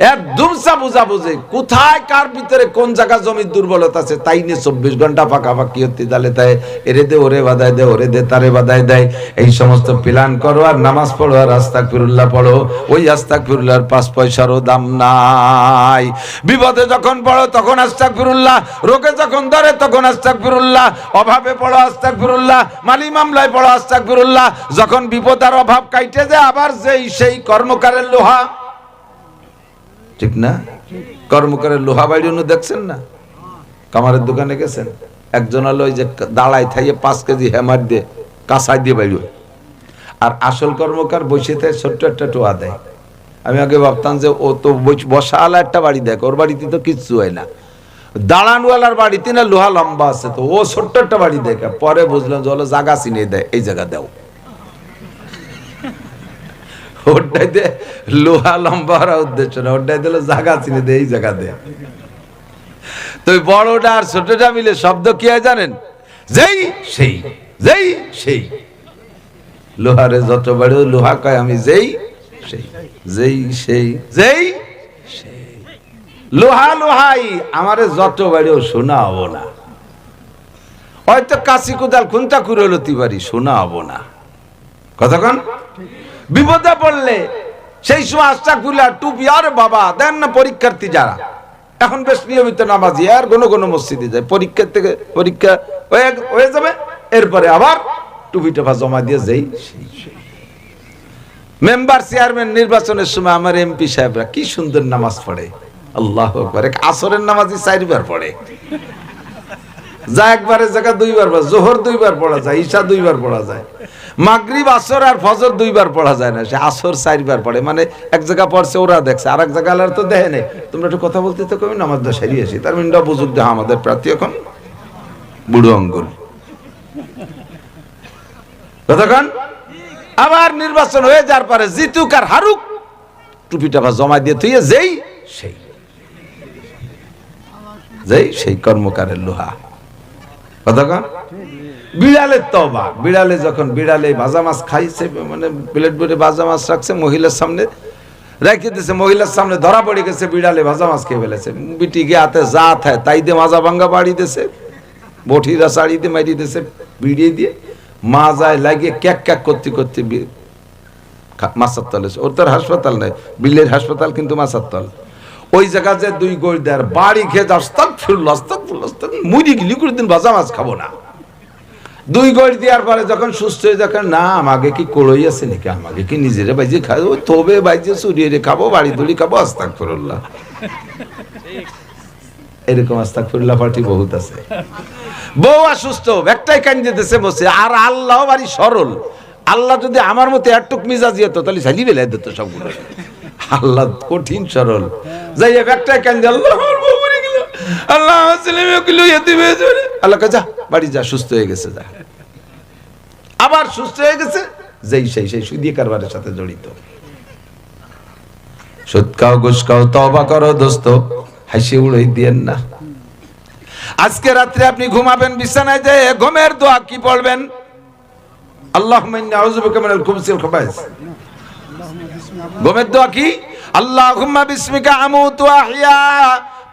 একদম বুঝা বুঝে কোথায় কার ভিতরে কোন জায়গা জমির দুর্বলতা আছে তাই নিয়ে 24 ঘন্টা ফাঁকাফাঁকি হতে দালে তাই এরে দে ওরে বাধায় দে ওরে দে তারে বাধায় দেয়। এই সমস্ত প্ল্যান করো আর নামাজ পড়ো আর আস্তাগফিরুল্লাহ পড়ো, ওই আস্তাগফিরুল্লাহর 5 পয়সারও দাম নাই। বিপদে যখন পড়ো তখন আস্তাগফিরুল্লাহ, রোগে যখন ধরে তখন আস্তাগফিরুল্লাহ, অভাবে পড়ো আস্তাগফিরুল্লাহ, মালি মামলায় পড়ো আস্তাগফিরুল্লাহ। যখন বিপদ আর অভাব কাইটে যায় আবার সেই কর্মকারের লোহা, ঠিক না? কর্মকারের লোহা বাইড়ি দেখছেন না? কামারের দোকানে গেছেন, একজন হলো ওই যে দাঁড়ায় থাইয়ে 5 কেজি হ্যামার দিয়ে কাঁসাই দিয়ে বাইড়, আর আসল কর্মকার বসে থাকে ছোট্ট একটা টোয়া দেয়। আমি আগে ভাবতাম যে ও তো বসাওয়ালা একটা বাড়ি দেখ, ওর বাড়িতে তো কিচ্ছু হয় না, দাঁড়ানওয়ালার বাড়িতে না লোহা লম্বা আছে, তো ও ছোট্ট একটা বাড়ি দেখে পরে বুঝলাম যে হলো জায়গা চিনে দেয়, এই জায়গা দাও। ওটাইতে লোহা লম্বা হওয়ার উদ্দেশ্য না, ওটাই দিল জায়গা চিনে দেয়, এই জায়গা দেয়। তো বড়টা আর ছোটটা মিলে শব্দ কি হয় জানেন? যেই সেই, যেই সেই। লোহারে যত বড় লোহা কয় আমি যেই সেই, যেই সেই, যেই সেই। লোহা লোহাই আমারে যত বড় শোনা হবো না, হয়তো কাশি কোদাল খুনটা করে লতি পারি, শোনা হবো না। কতক্ষণ বিপদে পড়লে সেই সময় আস্তাগফিরুল্লাহ টুপি, আর বাবা দেন না পরীক্ষার্থী যারা এখন বেশ নিয়মিত নামাজি আর কোনো মসজিদে যায়, পরীক্ষা থেকে পরীক্ষা হয়ে যাবে, এরপরে আবার টুপি টোপা জমা দিয়ে যাই। মেম্বার চেয়ারম্যান নির্বাচনের সময় আমার এমপি সাহেবরা কি সুন্দর নামাজ পড়ে, আল্লাহু আকবার। আসরের নামাজি 4 বার পড়ে, যা একবারের জায়গা 2 বার, জোহর 2 বার পড়া যায়, ঈশা 2 বার পড়া যায়, মাগরিব আসর আর ফজর 2 বার পড়া যায় না, সে আসর 4 বার পড়ে। মানে এক জায়গা পড়ছে ওরা দেখছে, আর এক জায়গা তো দেখে নেই। তোমরা একটু কথা বলতে তো কমি নামাজ দা সারিয়ে আসি, তার মিনটা বুঝুক দেহ আমাদের প্রার্থী এখন বুড়ো আঙ্গুল। কতক্ষণ আবার নির্বাচন হয়ে যাওয়ার পরে জিতুক আর হারুক টুপিটা জমা দিয়ে তুই যেই সেই, যেই সেই কর্মকারের লোহা। কতক্ষণ বিড়ালের তওবা, বিড়ালে যখন বিড়ালে ভাজা মাছ খাইছে, মানে প্লেট ভরে ভাজা মাছ রাখছে, মহিলার সামনে রেখে দিয়েছে, মহিলার সামনে ধরা পড়ে গেছে, বিড়ালে ভাজা মাছ খেয়ে ফেলেছে। বিটি গিয়ে হাতে যা থাকে তাই দিয়ে মাজা ভাঙ্গা বাড়ি দিয়েছে, বঠিরা শাড়ি দিয়ে মারি দিয়েছে, বিড়িয়ে দিয়ে মা যায় লাগিয়ে ক্যাক ক্যাক করতে করতে মাছের তলে। ওর তোর হাসপাতাল নাই, বিলের হাসপাতাল কিন্তু মাছের তল। ওই জায়গা যে 2 গোল দেয় বাড়ি খেয়ে আস্তাগফিরুল্লাহ আস্তাগফিরুল্লাহ মুড়ি গিলি করে দিন ভাজা মাছ খাবো না। 2 গোল দেওয়ার পরে যখন সুস্থ হয়ে দেখেন না আমাকে কি কড়ই আছে নাকি, আমাকে কি নিজেরে বাইজে খাই, ওই তবে বাইজে চুরিয়ে খাবো, বাড়ি ধুলি খাবো, আস্তাগফিরুল্লাহ। এরকম আস্তাগফিরুল্লাহ পার্টি বহুত আছে। বউ অসুস্থ, একটাই কান্দে দিতেছে বসে, আর আল্লাহ বাড়ি সরল। আল্লাহ যদি আমার মতো একটুক মিজাজি হতো তাহলে ঝালি বেলায় দিত সবগুলো। আল্লাহ কঠিন সরল, যাই একটাই কান্দে, আল্লাহ আমার বউ মরে গেল, আল্লাহ আমার ছেলে মেয়েগুলো এতিম হয়ে যাবে, আল্লাহ যা বাড়ি যা, সুস্থ হয়ে গেছে, যা। আবার সুস্থ হয়ে গেছে, যেই সেই সুদি কারবারের সাথে জড়িত। সুদ খাও, ঘুষ খাও, তওবা করো দোস্ত, হাসি উড়াই দিয়েন না। আজকে রাত্রে আপনি ঘুমাবেন, বিছানায় যে ঘুমের দোয়া কি পড়বেন? আল্লাহুম্মা ইন্নী আউযু বিকা মিনাল খুবুসি ওয়াল খাবায়েস। ঘুমের দোয়া কি? আল্লাহুম্মা বিসমিকা আমুতু ওয়া আহইয়া।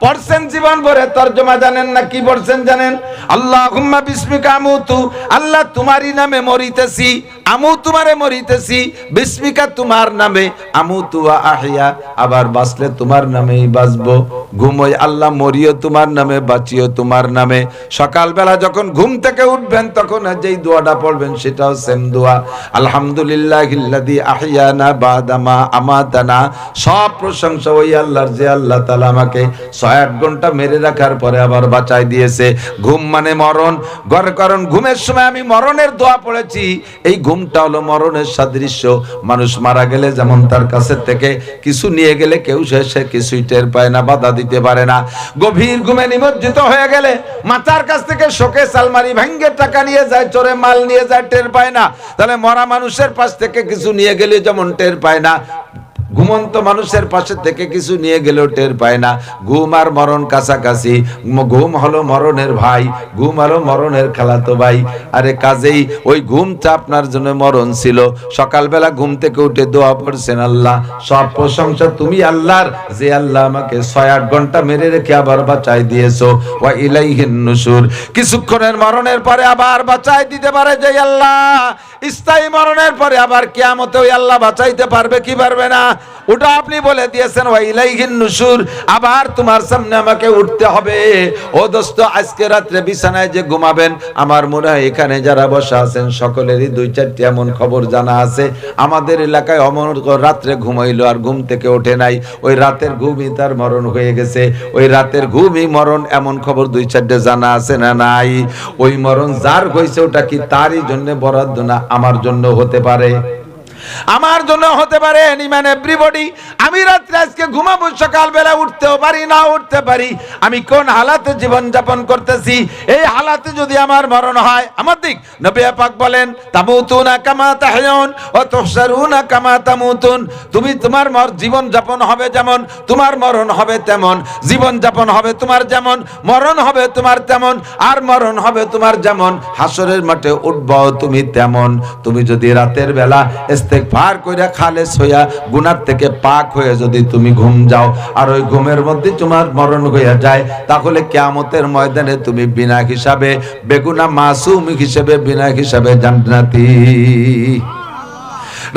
পড়ছেন জীবন ভরে, তরজমা জানেন না, কি পড়ছেন জানেন? আল্লাহুম্মা বিসমিকা আমুতু, আল্লাহ তোমারই নামে মরিতেছি, আমু তোমারে মরিতেছি, বিসমিকা তোমার নামে, আমুতু ওয়া আহইয়া, আবার বাঁচলে তোমার নামেই বাঁচবো। ঘুমোই আল্লাহ, মরিও তোমার নামে, বাঁচিও তোমার নামে। সকালবেলা যখন ঘুম থেকে উঠবেন তখন যেই দোয়াটা পড়বেন সেটাও সেম দোয়া, আলহামদুলিল্লাহিল্লাযী আহইয়ানা বাদামা আমাতানা। সব প্রশংসা ওই আল্লাহর যে আল্লাহ তাআলা আমাকে 6-8 ঘন্টা মেরে রাখার পরে আবার বাঁচাই দিয়েছে। ঘুম মানে মরণ, কারণ ঘুমের সময় আমি মরণের দোয়া পড়েছি। এই ঘুমটা হলো মরণের সাদৃশ্য। মানুষ মারা গেলে যেমন তার কাছে থেকে কিছু নিয়ে গেলে কেউ সে কিছুই টের পায় না, বাধা দিতে পারে না। গভীর ঘুমে নিমজ্জিত হয়ে গেলে মাথার কাছ থেকে শোকেস আলমারি ভাঙ্গে টাকা নিয়ে যায়, চোরে মাল নিয়ে যায়, টের পায় না। তাহলে মরা মানুষের পাশ থেকে কিছু নিয়ে গেলে যেমন টের পায় না, ঘুমন্ত মানুষের পাশে থেকে কিছু নিয়ে গেলেও টের পায় না। ঘুম আর মরণ কাছাকাছি। ঘুম হলো মরণের ভাই, ঘুম হলো মরণের খালাতো ভাই। আরে কাজেই ওই ঘুমটা আপনার জন্য মরণ ছিল। সকালবেলা ঘুম থেকে উঠে দোয়া পড়ছেন, আল্লাহ সব প্রশংসা তুমি আল্লাহর, যে আল্লাহ আমাকে 6-8 ঘন্টা মেরে রেখে আবার বাঁচাই দিয়েছো। ওয়া ইলাইহিন নুশুর, কিছুক্ষণের মরণের পরে আবার বাঁচাই দিতে পারে যে আল্লাহ, স্থায়ী মরণের পরে আবার কিয়ামতে ওই আল্লাহ বাঁচাইতে পারবে কি পারবে না? ওটা আপনি বলে দিয়েছেন, ওয়া ইলাইহিন নুশুর, আবার তোমার সামনে আমাকে উঠতে হবে। ও দোস্ত, আজকে রাত্রে বিছানায় যে ঘুমাবেন, আমার মনে হয় এখানে যারা বসা আছেন সকলেরই 2-4টি এমন খবর জানা আছে। আমাদের এলাকায় অমর রাত্রে ঘুমাইলো আর ঘুম থেকে ওঠে নাই, ওই রাতের ঘুমই তার মরণ হয়ে গেছে। ওই রাতের ঘুমই মরণ, এমন খবর 2-4টে জানা আছে না নাই? ওই মরণ যার হয়েছে ওটা কি তারই জন্য বরাদ্দ না আমার জন্য হতে পারে? আমার জন্য হতে পারে। এনিম্যান এভরিবডি, আমি রাত্রে আজকে ঘুমাবো, সকালবেলা উঠতেও পারি না উঠতে পারি। আমি কোন হালাতে জীবন যাপন করতেছি, এই হালাতে যদি আমার মরণ হয়, আমার দিক নবী পাক বলেন, তামুতুনা কামা তাহয়ুন ওয়া তুহশারুনা কামা তামুতুন। তুমি তোমার জীবন যাপন হবে যেমন, তোমার মরণ হবে তেমন। জীবন যাপন হবে তোমার যেমন, মরণ হবে তোমার তেমন। আর মরণ হবে তোমার যেমন, হাসরের মাঠে উঠবো তুমি তেমন। তুমি যদি রাতের বেলা ইস্তেগফার কইরা খালেস হইয়া গুনাহ থেকে পাক হয়ে যদি তুমি ঘুম যাও, আর ওই ঘুমের মধ্যে তোমার মরণ হইয়া যায়, তাহলে কিয়ামতের ময়দানে তুমি বিনা হিসাবে বেগুনাহ মাসুম হিসেবে, বিনা হিসাবে জান্নাতি।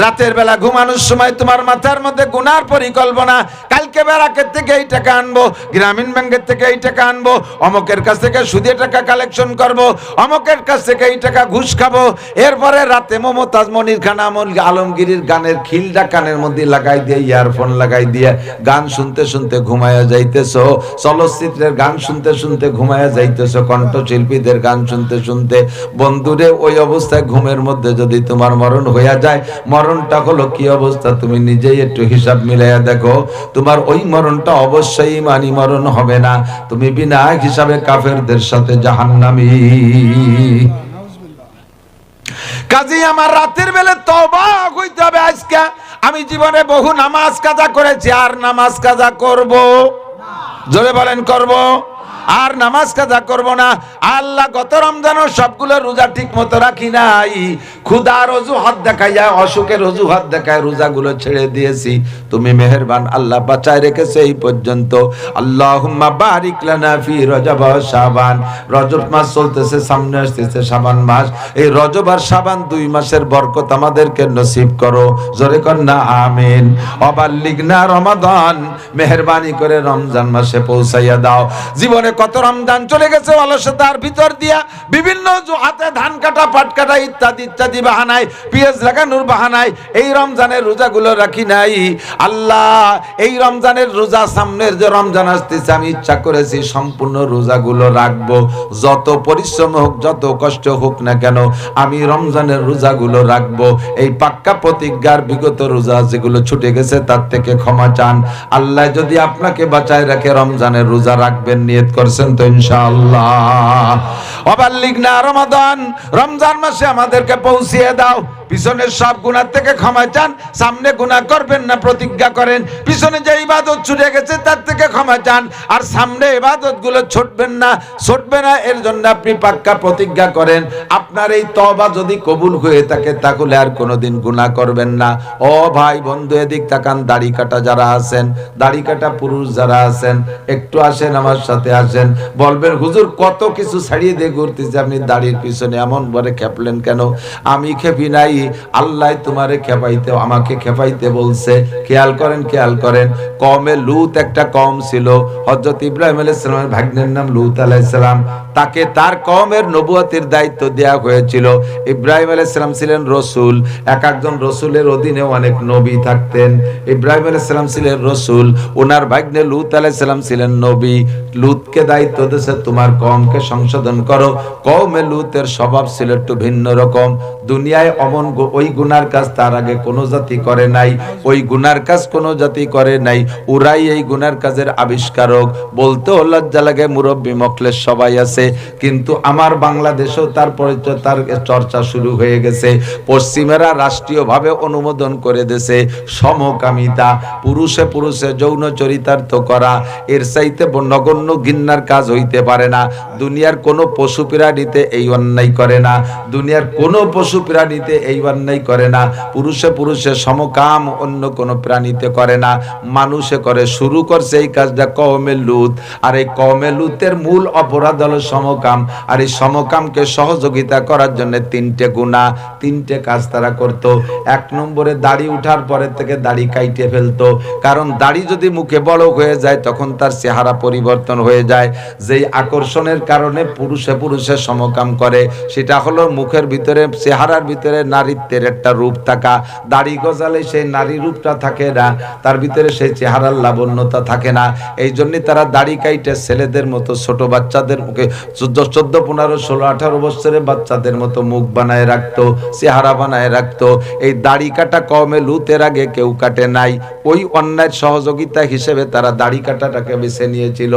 রাতের বেলা ঘুমানোর সময় তোমার মাথার মধ্যে গুনার পরিকল্পনা, কালকে ব্যারাকের থেকে এই টাকা আনবো, গ্রামীণ ব্যাংকের থেকে এই টাকা আনবো, অমকের কাছ থেকে সুদে টাকা কালেকশন করব, অমকের কাছ থেকে এই টাকা ঘুষ খাবো। এরপরে রাতে মমতাজ মনির খান আলমগীরের গানের খিলটা কানের মধ্যে লাগাই দিয়ে, ইয়ারফোন লাগাই দিয়ে গান শুনতে শুনতে ঘুমায়া যাইতেছো, চলচ্চিত্রের গান শুনতে শুনতে ঘুমায়া যাইতেছো, কণ্ঠশিল্পীদের গান শুনতে শুনতে। বন্ধুরে, ওই অবস্থায় ঘুমের মধ্যে যদি তোমার মরণ হইয়া যায়, মরণটা হলো কি অবস্থা তুমি নিজেই একটু হিসাব মিলাইয়া দেখো। তোমার ওই মরণটা অবশ্যই ইমানি মরণ হবে না, তুমি বিনা হিসাবে কাফেরদের সাথে জাহান্নামী। কাজেই আমার রাতের বেলা তওবা হইতে হবে। আজকে আমি জীবনে বহু নামাজ কাজা করেছি, আর নামাজ কাজা করব? জোরে বলেন, করব? আর নামাজ কাজা করব না। আল্লাহ, গত রমজানও সবগুলো রোজা ঠিক মতো রাখি নাই, ক্ষুধার অজুহাত দেখাইয়া, অসুখের অজুহাত দেখায় রোজাগুলো ছেড়ে দিয়েছি। তুমি মেহেরবান আল্লাহ, বাঁচায় রেখেছে এই পর্যন্ত। আল্লাহুম্মা বারিক লানা ফি রজব ওয়া শাবান। রজব মাস চলতেছে, সামনে আসতেছে শাবান মাস। এই রজব আর শাবান 2 মাসের বরকত আমাদেরকে নসিব করো। জোরে কর না আমিন। ওয়াবাল্লিগনা রমাদান, মেহেরবানি করে রমজান মাসে পৌঁছাইয়া দাও। জীবনে কত রমজান চলে গেছে অলসতার ভিতর দিয়া, বিভিন্ন হাতে ধান কাটা, পাট কাটা ইত্যাদি ইত্যাদি বাহানায়, পেঁয়াজ লাগানোর বাহানায় এই রমজানের রোজাগুলো রাখি নাই। আল্লাহ, এই রমজানের রোজা, সামনের যে রমজান আসতেছে, আমি ইচ্ছা করেছি সম্পূর্ণ রোজাগুলো রাখবো। যত পরিশ্রম হোক, যত কষ্ট হোক না কেন, আমি রমজানের রোজাগুলো রাখবো। এই পাক্কা প্রতিজ্ঞার বিগত রোজা যেগুলো ছুটে গেছে তার থেকে ক্ষমা চান। আল্লাহ যদি আপনাকে বাঁচায় রাখে, রমজানের রোজা রাখবেন, নিয়ত করছেন তো ইনশাআল্লাহ? ওয়াবাল্লিগনা রমাদান, রমজান মাসে আমাদেরকে পৌঁছিয়ে দাও। পিছনের সব গুনাহ থেকে ক্ষমা চান, সামনে গুনাহ করবেন না প্রতিজ্ঞা করেন। পিছনে যে ইবাদত ছুটে গেছে তার থেকে ক্ষমা চান, আর সামনে ইবাদত গুলো ছুটবেন না, ছুটবে না, এর জন্য আপনি পাক্কা প্রতিজ্ঞা করেন। আপনার এই তওবা যদি কবুল হয়ে থাকে, তাহলে আর কোনোদিন গুনাহ করবেন না। ও ভাই বন্ধু, এদিক তাকান। দাড়ি কাটা যারা আছেন, দাড়ি কাটা পুরুষ যারা আছেন, একটু আসেন আমার সাথে, আসেন। বলবেন, হুজুর কত কিছু ছাড়িয়ে দিয়ে ঘুরতেছে, আপনি দাড়ির পিছনে এমন বলে খেপলেন কেন? আমি খেপি নাই, আল্লাহ তোমারে খেপাইতে, আমাকে খেপাইতে বলছে। খেয়াল করেন, খেয়াল করেন। কওমে লূত একটা কওম ছিল, হযরত ইব্রাহিম আলাইহিস সালামের ভাগ্নের নাম লূত আলাইহিস সালাম। তাকে তার কওমের নবুয়তের দায়িত্ব দেয়া হয়েছিল। ইব্রাহিম আলাইহিস সালাম ছিলেন রাসূল, এক একজন রাসূলের অধীনে অনেক নবী থাকতেন। ইব্রাহিম আলাইহিস সালাম ছিলেন রাসূল, ওনার ভাগ্নে লূত আলাইহিস সালাম ছিলেন নবী। লূতকে দায়িত্ব দিয়েছে, তোমার কওমকে সংশোধন করো। কওমে লূতের স্বভাব ছিল একটু ভিন্ন রকম, দুনিয়ায় অমন ওই গুনার কাজ তার আগে কোনো জাতি করে নাই, ওই গুনার কাজ কোনো জাতি করে নাই, ওরাই এই গুনার কাজের আবিষ্কারক। বলতেও লজ্জা লাগে, মুরব্বী মখলেস সবাই আছে, কিন্তু আমার বাংলাদেশেও তার পরিচয়, তার চর্চা শুরু হয়ে গেছে। পশ্চিমেরা রাষ্ট্রীয়ভাবে অনুমোদন করে দিয়েছে সমকামিতা, পুরুষে পুরুষে যৌন চরিতার্থ করা, এর চাইতে নগণ্য ঘৃণার কাজ হইতে পারে না। দুনিয়ার কোনো পশু প্রাণীতে এই অন্যায় করে না, দুনিয়ার কোনো পশু প্রাণীতে এই অন্যায় করে না। পুরুষে পুরুষে সমকাম অন্য কোনো প্রাণীতে করে না, মানুষে করে। শুরু করছে এই কাজটা কওমে লূত, আর এই কওমে লূতের মূল অপরাধ হলো সমকাম। আর এই সমকামকে সহযোগিতা করার জন্য তিনটে গুনাহ, তিনটে কাজ তারা করত। এক নম্বরে দাড়ি উঠার পরে থেকে দাড়ি কাইটে ফেলতো, কারণ দাড়ি যদি মুখে বড় হয়ে যায় তখন তার চেহারা পরিবর্তন হয়ে যায়। যেই আকর্ষণের কারণে পুরুষে পুরুষে সমকাম করে, সেটা হলো মুখের ভিতরে, চেহারার ভিতরে নারীত্বের একটা রূপ থাকা। দাড়ি গজালে সেই নারী রূপটা থাকে না, তার ভিতরে সেই চেহারার লাবণ্যতা থাকে না। এই জন্য তারা দাড়ি কাইটে ছেলেদের মতো, ছোট বাচ্চাদের মুখে 14, 15, 16, 18 বছরের বাচ্চাদের মতো মুখ বানায় রাখতো, চেহারা বানায় রাখতো। এই দাড়ি কাটা কওমে লূতের আগে কেউ কাটে নাই, ওই অন্যায়ের সহযোগিতা হিসেবে তারা দাড়ি কাটাটাকে বেছে নিয়েছিল।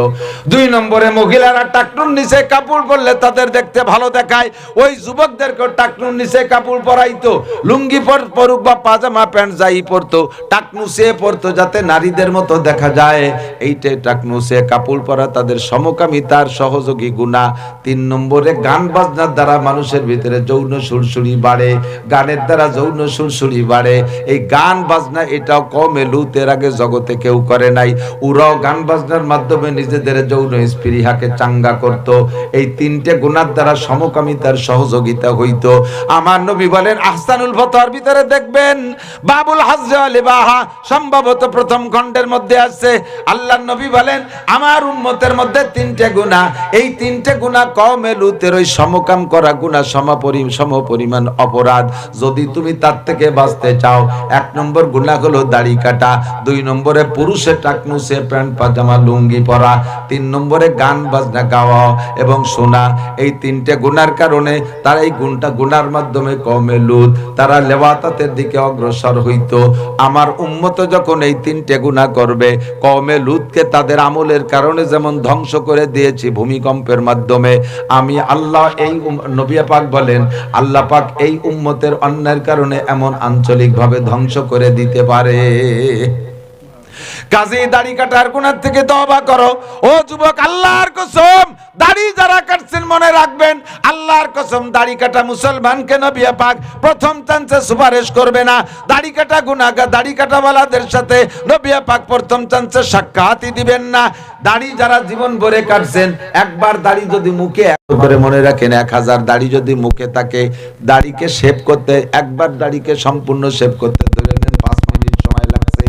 2 নম্বরে মহিলারা টাকনুর নিচে কাপড় পরলে তাদের দেখতে ভালো দেখায়, ওই যুবকদেরকে টাকনুর নিচে কাপড় পরাইতো। লুঙ্গি পরুক বা পাজামা প্যান্ট যাই পরতো, টাকনু সে পরতো যাতে নারীদের মতো দেখা যায়। এইটাই টাকনু সে কাপড় পরা তাদের সমকামিতার সহযোগী গুনাহ। 3 নম্বরে গান বাজনার দ্বারা মানুষের ভিতরে যৌন সুরসুরি বাড়ে, গানের দ্বারা যৌন সুরসুরি বাড়ে। এই গান বাজনা এটাও কওমে লূতের আগে জগতে কেউ করে নাই, ওরাও গান বাজনার মাধ্যমে নিজেদের যৌন স্পৃহাকে চাঙ্গা করত। এই 3টে গুনার দ্বারা সমকামিতার সহযোগিতা হইতো। আমার নবী বলেন, আহসানুল ফতোয়ার ভিতরে দেখবেন বাবুল হাজ্জে ওয়াল ইবাহা সম্ভবত প্রথম খণ্ডের মধ্যে আছে। আল্লাহর নবী বলেন, আমার উম্মতের মধ্যে 3টে গুনাহ, এই 3টে গুনাহ কওমে লূতের ওই সমকাম করা গুনাহ সমপরিমাণ অপরাধ। যদি তুমি তার থেকে বাঁচতে চাও, 1 নম্বর গুনাহ হলো দাড়ি কাটা, 2 নম্বরে পুরুষের টাকনু সে প্যান্ট পাজামা লুঙ্গি পরা, 3 নম্বরে গান বাজনা গাওয়া এবং শোনা। এই 3টে গুনার কারণে তারা এই গুনার মাধ্যমে কওমে লূত তারা লেওয়াতাতের দিকে অগ্রসর হইতো। আমার উম্মত যখন এই 3টে গুনাহ করবে, কওমে লূতকে তাদের আমলের কারণে যেমন ধ্বংস করে দিয়েছি ভূমিকম্পের মাধ্যমে, আমি আল্লাহ, এই নবী পাক বলেন, আল্লাহ পাক এই উম্মতের অন্যায়ের কারণে এমন আঞ্চলিকভাবে ধ্বংস করে দিতে পারে। কাজী দাড়ি কাটার গুনাহ থেকে তওবা করো ও যুবক। আল্লাহর কসম, দাড়ি যারা কাটছেন মনে রাখবেন, আল্লাহর কসম, দাড়ি কাটা মুসলমানকে নবী পাক প্রথম চান্সে সুপারিশ করবে না। দাড়ি কাটা গুনাহগার, দাড়ি কাটাওয়ালাদের সাথে নবী পাক প্রথম চান্সে সাক্ষাৎই দিবেন না। দাড়ি যারা জীবন ভরে কাটছেন, একবার দাড়ি যদি মুখে, করে মনে রাখেন, 1000 দাড়ি যদি মুখে থাকে, দাড়িকে শেভ করতে, একবার দাড়িকে সম্পূর্ণ শেভ করতে ধরে নেন 5 মিনিট সময় লাগছে।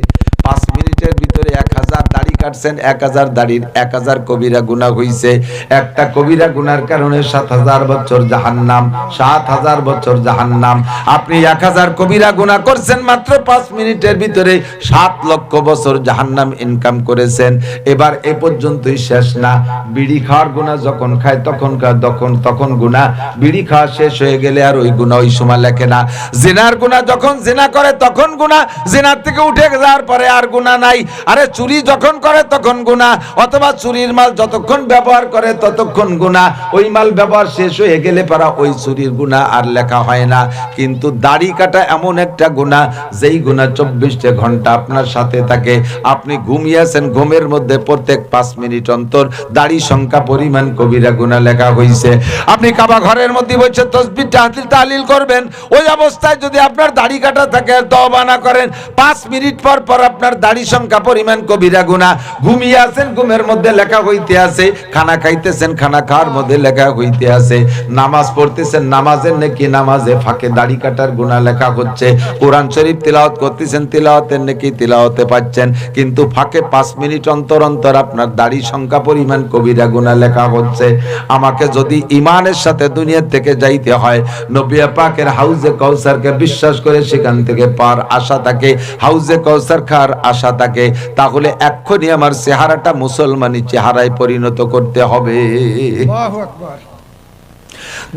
5 মিনিটের ভিতরে 1000 দাড়ি কাটছেন, 1000 দাড়ির 1000 কবিরা গুনাহ হইছে। একটা কবিরা গুনার কারণে 7000 বছর জাহান্নাম, 7000 বছর জাহান্নাম। আপনি 1000 কবিরা গুনাহ করছেন মাত্র 5 মিনিটের ভিতরে, 7 লক্ষ বছর জাহান্নাম ইনকাম করেছেন। এবার এ পর্যন্তই শেষ না, বিড়ি খাওয়ার গুনাহ যখন খায় তখন গুনাহ, বিড়ি খাওয়া শেষ হয়ে গেলে আর ওই গুনাহ ওই সময় লেখে না। জিনার গুনাহ যখন জিনা করে তখন গুনাহ, জিনার থেকে উঠে যাওয়ার পরে আর গুনাহ নাই। আরে চুরি যখন করে তখন গুনাহ, অথবা চুরির মাল যতক্ষণ ব্যবহার করে ততক্ষণ গুনাহ, ওই মাল ব্যবহার শেষ হয়ে গেলে পারা ওই চুরির গুনাহ আর লেখা হয় না। কিন্তু দাড়ি কাটা এমন একটা গুনাহ, যেই গুনাহ 24 ঘন্টা আপনার সাথে থাকে। আপনি ঘুমিয়েছেন, ঘুমের মধ্যে প্রত্যেক 5 মিনিট অন্তর দাড়ি সংখ্যা পরিমাণ কবিরা গুনাহ লেখা হয়েছে। আপনি কাবা ঘরের মধ্যে বসে তাসবিহ তাহলিল করবেন, ওই অবস্থায় যদি আপনার দাড়ি কাটা থাকে, তওবা না করেন, 5 মিনিট পর পর আপনার দাড়ি সংখ্যা পরিমাণ কবিরা গুনাহ। ঘুমিয়ে আছেন, ঘুমের মধ্যে লেখা হইতে আছে। খানা খাইতেছেন, খানা খাওয়ার মধ্যে লেখা হইতে আছে। নামাজ পড়তেছেন, নামাজের নেকি নামাজে ফাঁকে দাড়ি কাটার গুনাহ লেখা হচ্ছে। কোরআন শরীফ তিলাওয়াত করতেছেন, তিলাওয়াতের নেকি তিলাওয়াতে পাচ্ছেন, কিন্তু ফাঁকে 5 মিনিট অন্তর অন্তর আপনার দাড়ি সংখ্যা পরিমাণ কবিরা গুনাহ লেখা হচ্ছে। আমাকে যদি ঈমানের সাথে দুনিয়া থেকে যাইতে হয়, নবী পাকের হাউজে কাউসারকে বিশ্বাস করে সেখান থেকে পার আশা থাকে, হাউজে কাউসার খাওয়ার আশা থাকে, তাহলে এক্ষুনি আমার চেহারাটা মুসলমানি চেহারায় পরিণত করতে হবে। আল্লাহু আকবার।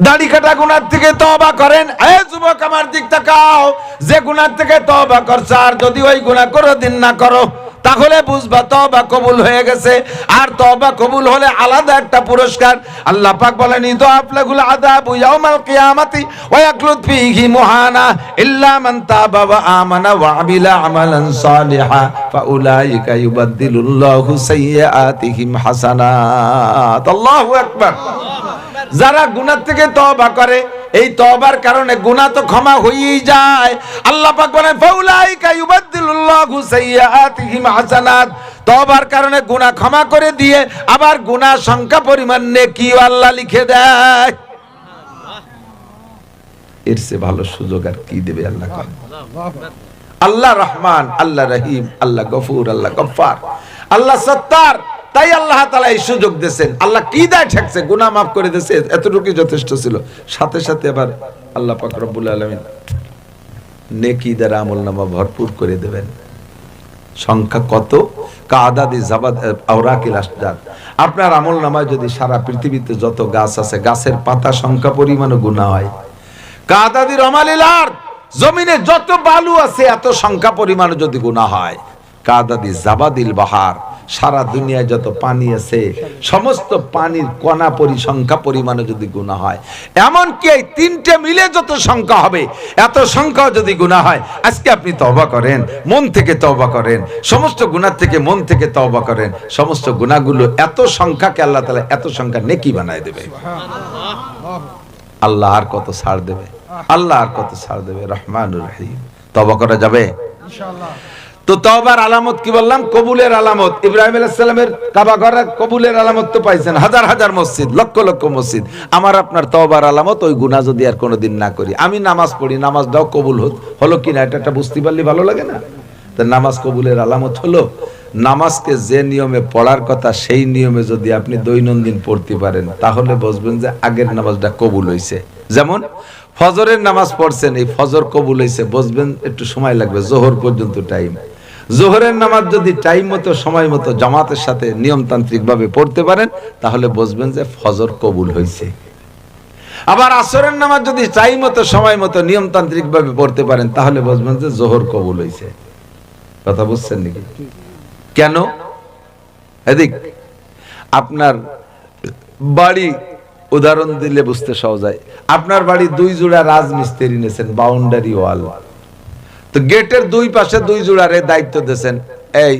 দাড়ি কাটা গুনার থেকে তওবা করেন। এই যুবক আমার দিক তাকাও, যে গুনার থেকে তওবা করছ আর যদি ওই গুনাহ কোনোদিন না করো তাহলে বুঝবা তওবা কবুল হয়ে গেছে। আর তওবা কবুল হলে আলাদা একটা পুরস্কার। আল্লাহ পাক বলেন ইদাফ লাহুল আযাবু ইয়াউমাল কিয়ামাতি ওয়া ইয়াকলুদ ফীহি মুহানা ইল্লা মান তাবা ওয়া আমানা ওয়া আমিলা আমালান সালিহা ফাউলাইকা ইউবাদদিলুল্লাহু সাইয়্যাতিহিম হাসানাত। আল্লাহু আকবার। যারা গুনাহ থেকে তওবা করে, এই তওবার কারণে গুনাহ তো ক্ষমা হয়েই যায়। আল্লাহ পাক বলেন ফাউলাইকা ইউবাদদিলুল্লাহু সাইয়্যাতিহিম হাসানাত। তওবার কারণে গুনাহ ক্ষমা করে দিয়ে আবার গুনাহ সংখ্যা পরিমাণ নেকিও আল্লাহ লিখে দেয়। এর চেয়ে ভালো সুযোগ আর কি দেবে আল্লাহ? আল্লাহ রহমান, আল্লাহ রহিম, আল্লাহ গফুর, আল্লাহ গফফার, আল্লাহ সত্তার। তাই আল্লাহ তাআলা এই সুযোগ দিয়েছেন। আল্লাহ কি দায় ঠেকছে? গুনাহ মাফ করে দিয়েছে, এতটুকুই যথেষ্ট ছিল। সাথে সাথে আবার আল্লাহ পাক রব্বুল আলামিন নেকি দ্বারা আমলনামা ভরপুর করে দেবেন। সংখ্যা কত? কাদাদি জাবাদ আওরাকিল আশজার। আপনার আমলনামায় যদি সারা পৃথিবীতে যত গাছ আছে, গাছের পাতা সংখ্যা পরিমাণও গুনাহ হয়। কাদাদি রমালিল আরদ, জমিনে যত বালু আছে এত সংখ্যা পরিমাণও যদি গুনাহ হয়। কাদাদি জাবাদিল বাহার, সারা দুনিয়ায় যত পানি আছে সমস্ত পানির কণা সংখ্যা পরিমাণে যদি গুনাহ হয়, এমনকি এই তিনটে মিলে যত সংখ্যা হবে এত সংখ্যাও যদি গুনাহ হয়। আজকে আপনি তওবা করেন, মন থেকে তওবা করেন, সমস্ত গুনাহ থেকে মন থেকে তওবা করেন, সমস্ত গুনাহগুলো এত সংখ্যাকে আল্লাহ তাআলা এত সংখ্যা নেকি বানায় দেবে। আল্লাহ আর কত ছাড় দেবে, আল্লাহ আর কত ছাড় দেবে। রহমানুর রহিম। তওবা করা যাবে ইনশাআল্লাহ। তো তওবার আলামত কি বললাম? কবুলের আলামত। ইব্রাহিম আলাইহিস সালামের কাবা ঘরে কবুলের আলামত তো পাইছেন, হাজার হাজার মসজিদ, লক্ষ লক্ষ মসজিদ। আমার আপনার তওবার আলামত ওই গুনাহ যদি আর কোনোদিন না করি। আমি নামাজ পড়ি, নামাজটাও কবুল হলো কিনা এটা বুঝতে পারলে ভালো লাগে না? তো নামাজ কবুলের আলামত হলো নামাজকে যে নিয়মে পড়ার কথা সেই নিয়মে যদি আপনি দৈনন্দিন পড়তে পারেন তাহলে বুঝবেন যে আগের নামাজটা কবুল হয়েছে। যেমন ফজরের নামাজ পড়ছেন, এই ফজর কবুল হয়েছে, বুঝবেন একটু সময় লাগবে, যোহর পর্যন্ত টাইম। যোহরের নামাজ যদি টাইম মতো সময় মতো জামাতের সাথে নিয়মতান্ত্রিক ভাবে পড়তে পারেন তাহলে বুঝবেন যে ফজর কবুল হয়েছে। আবার আসরের নামাজ যদি টাইম মতো সময় মতো নিয়মতান্ত্রিক ভাবে পড়তে পারেন তাহলে বুঝবেন যে যোহর কবুল হয়েছে। কথা বুঝছেন নাকি? কেন? এদিক আপনার বাড়ি উদাহরণ দিলে বুঝতে সহজ হয়। আপনার বাড়ি 2 জোড়া রাজমিস্ত্রি নিয়েছেন, বাউন্ডারি ওয়াল। তো গেটের 2 পাশে 2 জোড়ারে দায়িত্ব দিয়েছেন, এই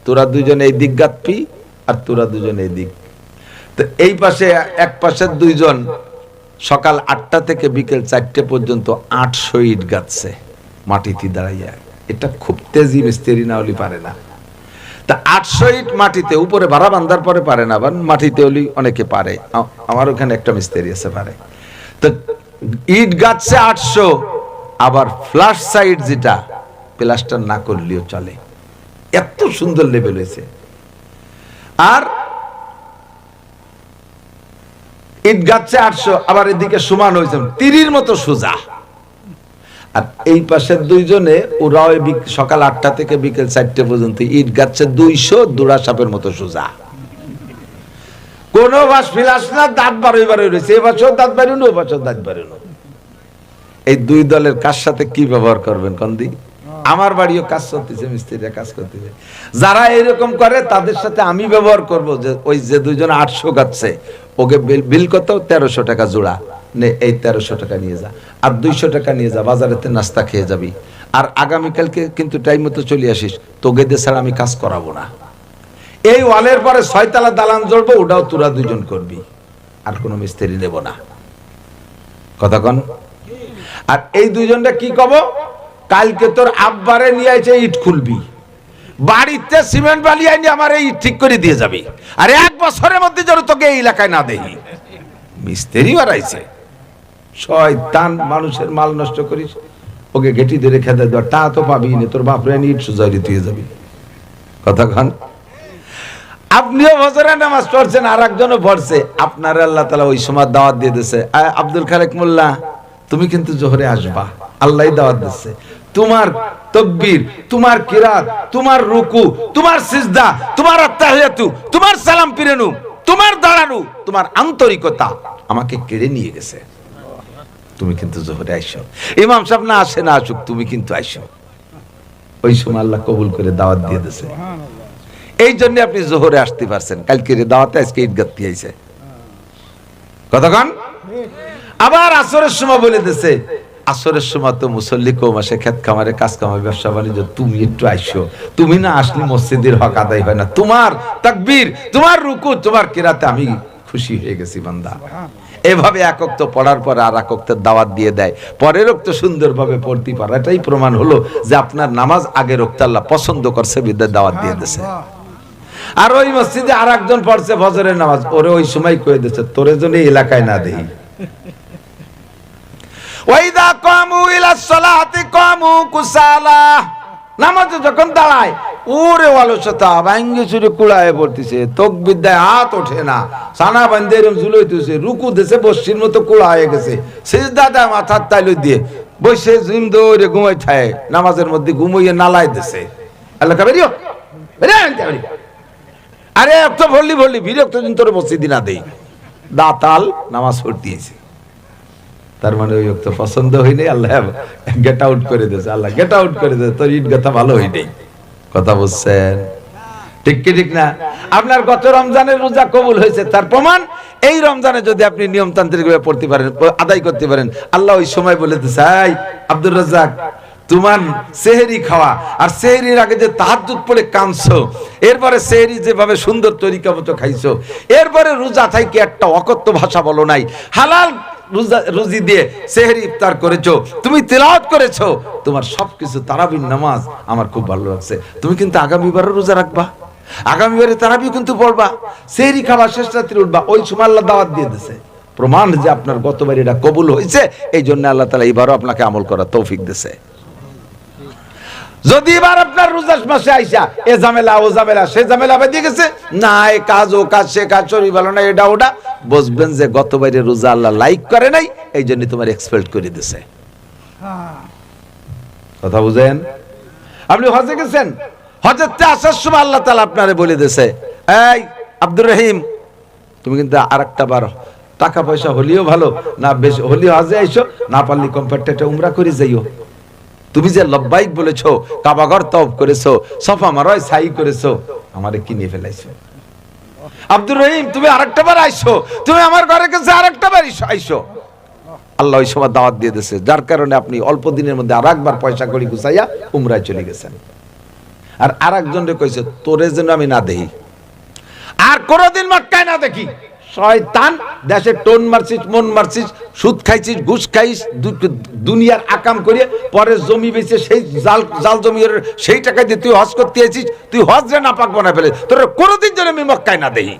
তোরা দুজন এই দিক গাঁথবি আর তোরা দুজন এই দিক। তো এই পাশে এক পাশে 2 জন সকাল 8টা থেকে বিকেল 4টে পর্যন্ত 800 ইট গাঁথছে মাটিতে দাঁড়াইয়া। এটা খুব তেজি মিস্ত্রি না হলে পারে না। তা 800 ইট মাটিতে, উপরে ভাড়া বান্ধার পরে পারে না, আবার মাটিতে হলে অনেকে পারে। আমার ওখানে একটা মিস্ত্রি আছে পারে। তো ইট গাঁথছে 800, আবার ফ্লাশ সাইড যেটা প্লাস্টার না করলেও চলে, এত সুন্দর লেভেল হয়েছে। আর ইট গাঁথছে 800, আবার এদিকে সমান হয়েছে 30 মতো সোজা। আর এই পাশের 2 জনে ওরা সকাল 8টা থেকে বিকেল 4টে পর্যন্ত ইট গাঁথছে 200 দুরা সাপের মতো সোজা। কোন বাস ফিলাস না, দাঁত বারোই রয়েছে, এ বছর দাঁত বাড়িনো, ও বছর দাঁত বাড়িনো। এই 2 দলের কার সাথে কি ব্যবহার করবেন কন্দি? আমার বাড়িও কাজ করতেছে, মিস্ত্রিরা কাজ করতেছে। যারা এরকম করে তাদের সাথে আমি ব্যবহার করব যে ওই যে 2 জন 800 গাচ্ছে, ওকে বিল কত? 1300 টাকা জোড়া নে, এই 1300 টাকা নিয়ে যা, আর 200 টাকা নিয়ে যা, বাজারেতে নাস্তা খেয়ে যাবি। আর আগামীকালকে কিন্তু টাইম মতো চলে আসিস, তোকে দিয়ে ছাড়া আমি কাজ করাবো না। এই ওয়ালের পরে 6 তলা দালান জ্বলবো, ওটাও তোরা 2 জন করবি, আর কোনো মিস্ত্রি নেব না। কথা কন? আর এই 2 জনটা কি কব? কালকে তোর আব্বারে নিয়ে এসে ইট খুলবি, বাড়িতে সিমেন্ট বালি আইনি আমার এই ইট ঠিক করে দিয়ে যাবি, আর 1 বছরের মধ্যে যেন তোকে এই এলাকায় না দেখি। মিস্ত্রি বাড়াইছে, শয়তান, মানুষের মাল নষ্ট করিস, ওকে গেটি ধরে খেতে দেওয়া, তা তো পাবি না, তোর বাপরে ইট সুজাই দিয়ে যাবি। কথা কন? আপনিও ফজরের নামাজ পড়ছেন, আর একজনও পড়ছে, আপনার আল্লাহ তাআলা ওই সময় দাওয়াত দিয়ে দিয়েছে, আব্দুল খালেক মোল্লা তুমি কিন্তু জোহরে আসবা, আল্লাহই দাওয়াত দিচ্ছে। তোমার তাকবীর, তোমার কিরাত, তোমার রুকু, তোমার সিজদা, তোমার আত্তাহিয়াতু, তোমার সালাম ফিরানো তোমার দাঁড়ানো, তোমার আন্তরিকতা আমাকে কেড়ে নিয়ে গেছে। তুমি কিন্তু জোহরে আইসো, ইমাম সাহেব না আসে না আসুক, তুমি কিন্তু আইসো। ওই সময় আল্লাহ কবুল করে দাওয়াত দিয়ে দিয়েছে। এই জন্য আপনি জোহরে আসতে পারছেন, কালকে দাওয়াতে আজকে ঈদগাহ আইছে। কতক্ষণ? আবার আসরের সময় বলে দিয়েছে, আসরের সময় তো মুসল্লি কম আসে, ক্ষেত খামারে কাজ কামার ব্যবসা বাণিজ্য, তুমি একটু আইসো। তুমি না আসলে মসজিদের হক আদায় হয় না। তোমার তাকবীর, তোমার রুকু, তোমার কিরাতে আমি খুশি হয়ে গেছি বান্দা। এভাবে এক ওয়াক্ত পড়ার পরে আর এক ওয়াক্তের দাওয়াত দিয়ে দেয়। পরের ওয়াক্ত সুন্দরভাবে পড়তে পারে, এটাই প্রমাণ হলো যে আপনার নামাজ আগের ওয়াক্ত আল্লাহ পছন্দ করছে, বিদ্যার দাওয়াত দিয়ে দিয়েছে। আর ওই মসজিদে আর একজন পড়ছে ফজরের নামাজ, ওরে ওই সময় কয়ে দিচ্ছে তোরে জন্য এলাকায় না দেই। ওয়াইদা কামু ইলা সালাতি কামু কুসালা, নামাজে যখন দাঁড়ায় ওরে অলসতা ভাঙ্গে চুরে কুড়ায় পড়তেছে, তাকবীর দেয় হাত ওঠে না, সানা বান্ধে এরকম ঝুলাইতেছে, রুকু দেশে বসির মতো কুড়ায় গেছে, সিজদা দেয় মাথার তালু দিয়ে, বসে জিম দৌড়ে ঘুমাই থাকে, নামাজের মধ্যে ঘুমাইয়ে নালাই দিছে। আল্লাহ বেরিও বেরিয়ে, আরে একটা বললি বললি বিরক্ত দিন তোর মসজিদ না দেই, দাতাল নামাজ পড়তেছি। তার মানে ওই তো পছন্দ হয়নি, আল্লাহ গেট আউট করে দিয়েছে। আল্লাহ গেট আউট করে দিয়েছে, তোর ঈদ কথা ভালো হয়নি। কথা বুঝছেন? ঠিক কি ঠিক না? আপনার গত রমজানের রোজা কবুল হয়েছে, তার প্রমাণ এই রমজানে যদি আপনি নিয়মতান্ত্রিক ভাবে পড়তে পারেন, আদায় করতে পারেন, আল্লাহ ওই সময় বলে দিয়েছে, এই আব্দুর রাজ্জাক, তোমার সেহরি খাওয়া আর সেহরির আগে যে তাহাজ্জুদ পড়ে কাঁদছো, এরপরে সেহরি যেভাবে সুন্দর তরিকা মতো খাইছো, এরপরে রোজা থাইকে একটা অকথ্য ভাষা বলো নাই, হালাল রুজি দিয়ে সেহরি ইফতার করেছো, তুমি তিলাওয়াত করেছো, তোমার সবকিছু তারাবির নামাজ আমার খুব ভালো লাগছে। তুমি কিন্তু আগামীবারও রোজা রাখবা, আগামীবারে তারাবি কিন্তু পড়বা, সেহরি খাওয়া শেষ রাত্রে উঠবা। ওই সময় আল্লাহ দাওয়াত দিয়ে দিয়েছে, প্রমাণ যে আপনার গতবার এটা কবুল হয়েছে। এই জন্য আল্লাহ তাআলা এবারও আপনাকে আমল করার তৌফিক দিয়েছে। যদি এবার আপনার রোজার মাসে আইসা এ ঝামেলা ও ঝামেলা সে ঝামেলা বেঁধে গেছে, না এ কাজ ও কাজ সে কাজ শরীর ভালো না এটা ওটা, বুঝবেন যে গতবারের রোজা আল্লাহ লাইক করে নাই, এই জন্য তোমার এক্সপেক্ট করে দিছে। কথা বুঝেন? আপনি হজে গেছেন, হজেতে আসার সময় আল্লাহ তাআলা আপনারে বলে দিয়েছে, এই আব্দুর রহিম, তুমি কিন্তু আরেকটা বার টাকা পয়সা হলিও ভালো না বেশি হলিও হজে আইসো, না পারলি কমফর্টে একটা উমরা করে যাইও। তুমি যে লব্বাইক বলেছো, কাবাঘর তওয়াফ করেছো, সাফা মারওয়া সাই করেছো, আমারে কিনে ফেলাইছো। আব্দুর রহিম, তুমি আরেকটা বার আইসো, তুমি আমার ঘরে কাছে আরেকটা বার আইসো। আল্লাহ ওই সময় দাওয়াত দিয়ে দিয়েছে, যার কারণে আপনি অল্প দিনের মধ্যে আরেকবার পয়সা করি গুছাইয়া উমরায় চলে গেছেন। আর আরেকজনরে কইছে, তোরে যেন আমি না দেখি, আর কোনোদিন মক্কায় না দেখি। শয়তান, দেশে টোন মারছিস, মন মারছিস, সুদ খাইছিস, ঘুষ খাইস, দুনিয়ার আকাম করিয়ে পরে জমি বেচে সেই জাল জমি সেই টাকা দিয়ে তুই হজ করতে আইছিস, তুই হজ রে নাপাক বানায় ফেলে, তোর কোনোদিন যেন আমি মক্কায় না দেখি।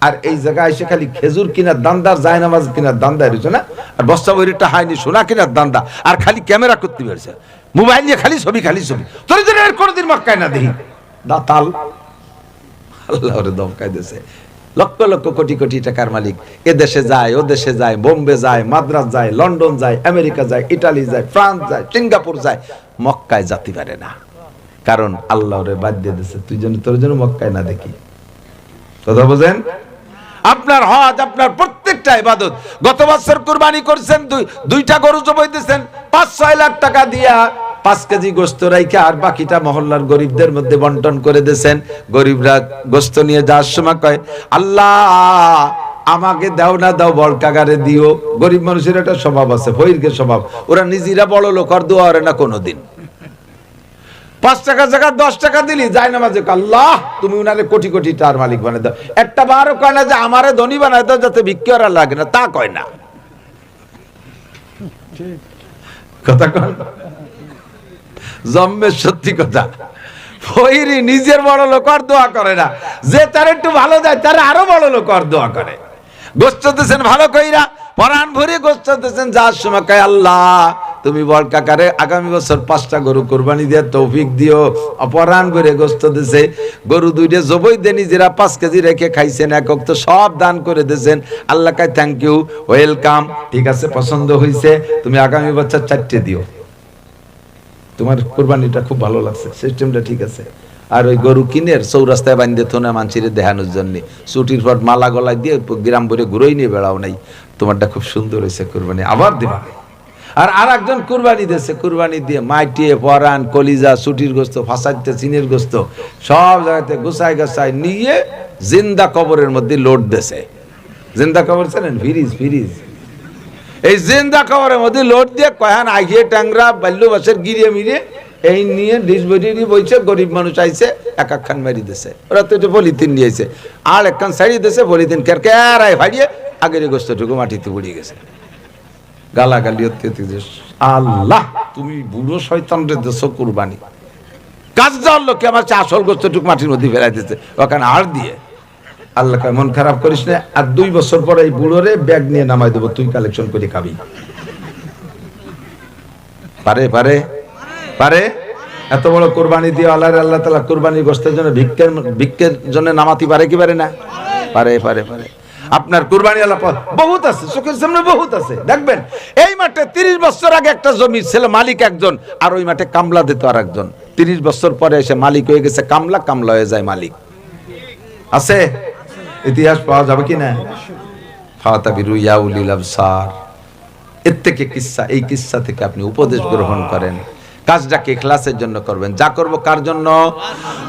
আর এই জায়গায় এসে খালি খেজুর কিনার দান্দার, জায়নামাজ কিনার দান্দা রয়েছে না, আর বস্তা বইটা হাইনি সোনা কিনার দান্দা, আর খালি ক্যামেরা করতে পেরেছে, মোবাইল নিয়ে খালি ছবি তোর জন্য কোনোদিন মক্কায় না দেখি। দাতাল, আল্লাহ ওরে দমকাই দিয়েছে। লক্ষ লক্ষ কোটি কোটি টাকার মালিক, এ দেশে যায়, ও দেশে যায়, বোম্বে যায়, মাদ্রাজ যায়, লন্ডন যায়, আমেরিকা যায়, ইটালি যায়, ফ্রান্স যায়, সিঙ্গাপুর যায়, মক্কায় যেতে পারে না, কারণ আল্লাহ ওরে বাদ দিয়ে দিয়েছে, তুই যেন তোর জন্য মক্কায় না দেখি। কথা বুঝেন? আপনার হজ, আপনার প্রত্যেকটা ইবাদত। গত বছর কুরবানি করছেন, দুইটা গরু জবাই দিয়েছেন 5-6 লাখ টাকা দিয়া, 5 কেজি গোস্ত রাইখা, আর বাকিটা মহল্লার গরিবদের মধ্যে বন্টন করে দিয়েছেন। গরিবরা গোস্ত নিয়ে যাওয়ার সময় কয়, আল্লাহ আমাকে দাও না দাও, বলকাগারে দিও। গরিব মানুষের একটা স্বভাব আছে, ফকিরের স্বভাব, ওরা নিজেরা বড় লোক আর দোয়া করে না কোনোদিন। 5 টাকা জায়গা 10 টাকা দিলি যায় না মাঝে, আল্লাহ তুমি উনারে কোটি কোটি টাকার মালিক বানাই দাও। একটা বারও কয় না যে আমারে ধনী বানাই দাও যাতে ভিক্ষা করা লাগে না, তা কয় না। কথা কয় জম্মের সত্যি কথা। ফকিরি নিজের বড় লোক আর দোয়া করে না, যে তার একটু ভালো দেয় তার আরো বড় লোক আর দোয়া করে। গোস্ত দিয়েছেন ভালো কইরা, পরাণ ভরে গোস্ত দিয়েছেন, যার সময় কয় আল্লাহ তুমি বল কাকারে আগামী বছর 5টা গরু কোরবানি দিয়ে তৌফিক দিও। অপরাণ করে গোস্ত দিছে, গরু 2টা জবই দিয়ে নিজেরা 5 কেজি রেখে খাইছেন, একক তো সব দান করে দিয়েছেন। আল্লাহ কায় থ্যাংক ইউ, ওয়েলকাম, ঠিক আছে পছন্দ হয়েছে, তুমি আগামী বছর 4টে দিও, তোমার কোরবানিটা খুব ভালো লাগছে, সিস্টেমটা ঠিক আছে। আর ওই গরু কিনের চৌরাস্তায় বাঁধতে থো না মানছিরে দেখানোর জন্য, ছুটির পর মালা গলায় দিয়ে গ্রাম ভরে ঘুরেই নিয়ে বেড়াও নাই, তোমারটা খুব সুন্দর হয়েছে কুরবানি, আবার দিবা। আর একজন কুরবানি দিয়েছে, কুরবানি দিয়ে মাইটিয়ে পরান কলিজা ছুটির গোস্ত ফাঁসাইতে চিনের গোস্ত সব জায়গাতে গুছাই গাছাই নিয়ে জিন্দা কবরের মধ্যে লোড দিয়েছে। জিন্দা কবর ছিলেন ফিরিজ এই জিন্দা কবরের মধ্যে লোড দিয়ে কয়ান আগিয়ে ট্যাংরা বাল্যবাসের গিরিয়ে মিরিয়ে এই নিয়ে ডিশ বইটি বইছে, গরিব মানুষ আইছে এক একখান মারি দিছে, ওরা তো পলিথিন নিয়েছে আর একখান ছাড়িয়ে দিয়েছে, পলিথিন কেরাই ফাড়িয়ে আগের গোস্তটুকু মাটিতে পড়িয়ে গেছে। গালাগালি আল্লাহ তুমি বুড়ো শয়তানরে দেশ কুরবানি, কাজ যাওয়ার লোককে আমার আসল গোস্তটুকু মাটির মধ্যে ফেলাই দিচ্ছে ওখানে আর দিয়ে। আল্লাহ মন খারাপ করিস না, আর 2 বছর পরে এই বুড়োরে ব্যাগ নিয়ে নামাই দেবো, তুই কালেকশন করে খাবি। পারে পারে পারে এত বড় কোরবানি দিয়ে আল্লাহ তাআলা কোরবানির গোশতের জন্য ভিক্ষের জন্য নামাতে পারে কি পারে না? পারে পারে পারে। আপনার কুরবানি আল্লাহ বহুত আছে, চোখের সামনে বহুত আছে। দেখবেন এই মাঠে 30 বছর আগে একটা জমির ছিল মালিক একজন, আর ওই মাঠে কামলা দিত আর একজন। 30 বছর পরে এসে মালিক হয়ে গেছে কামলা, কামলা হয়ে যায় মালিক। আছে ইতিহাস পাওয়া যাবে কি না? ফাতাবিরু ইয়া উলিল আবসার। এর থেকে কিসসা, এই কিসসা থেকে আপনি উপদেশ গ্রহণ করেন, কাজটাকে ইখলাসের জন্য করবেন। যা করব কার জন্য?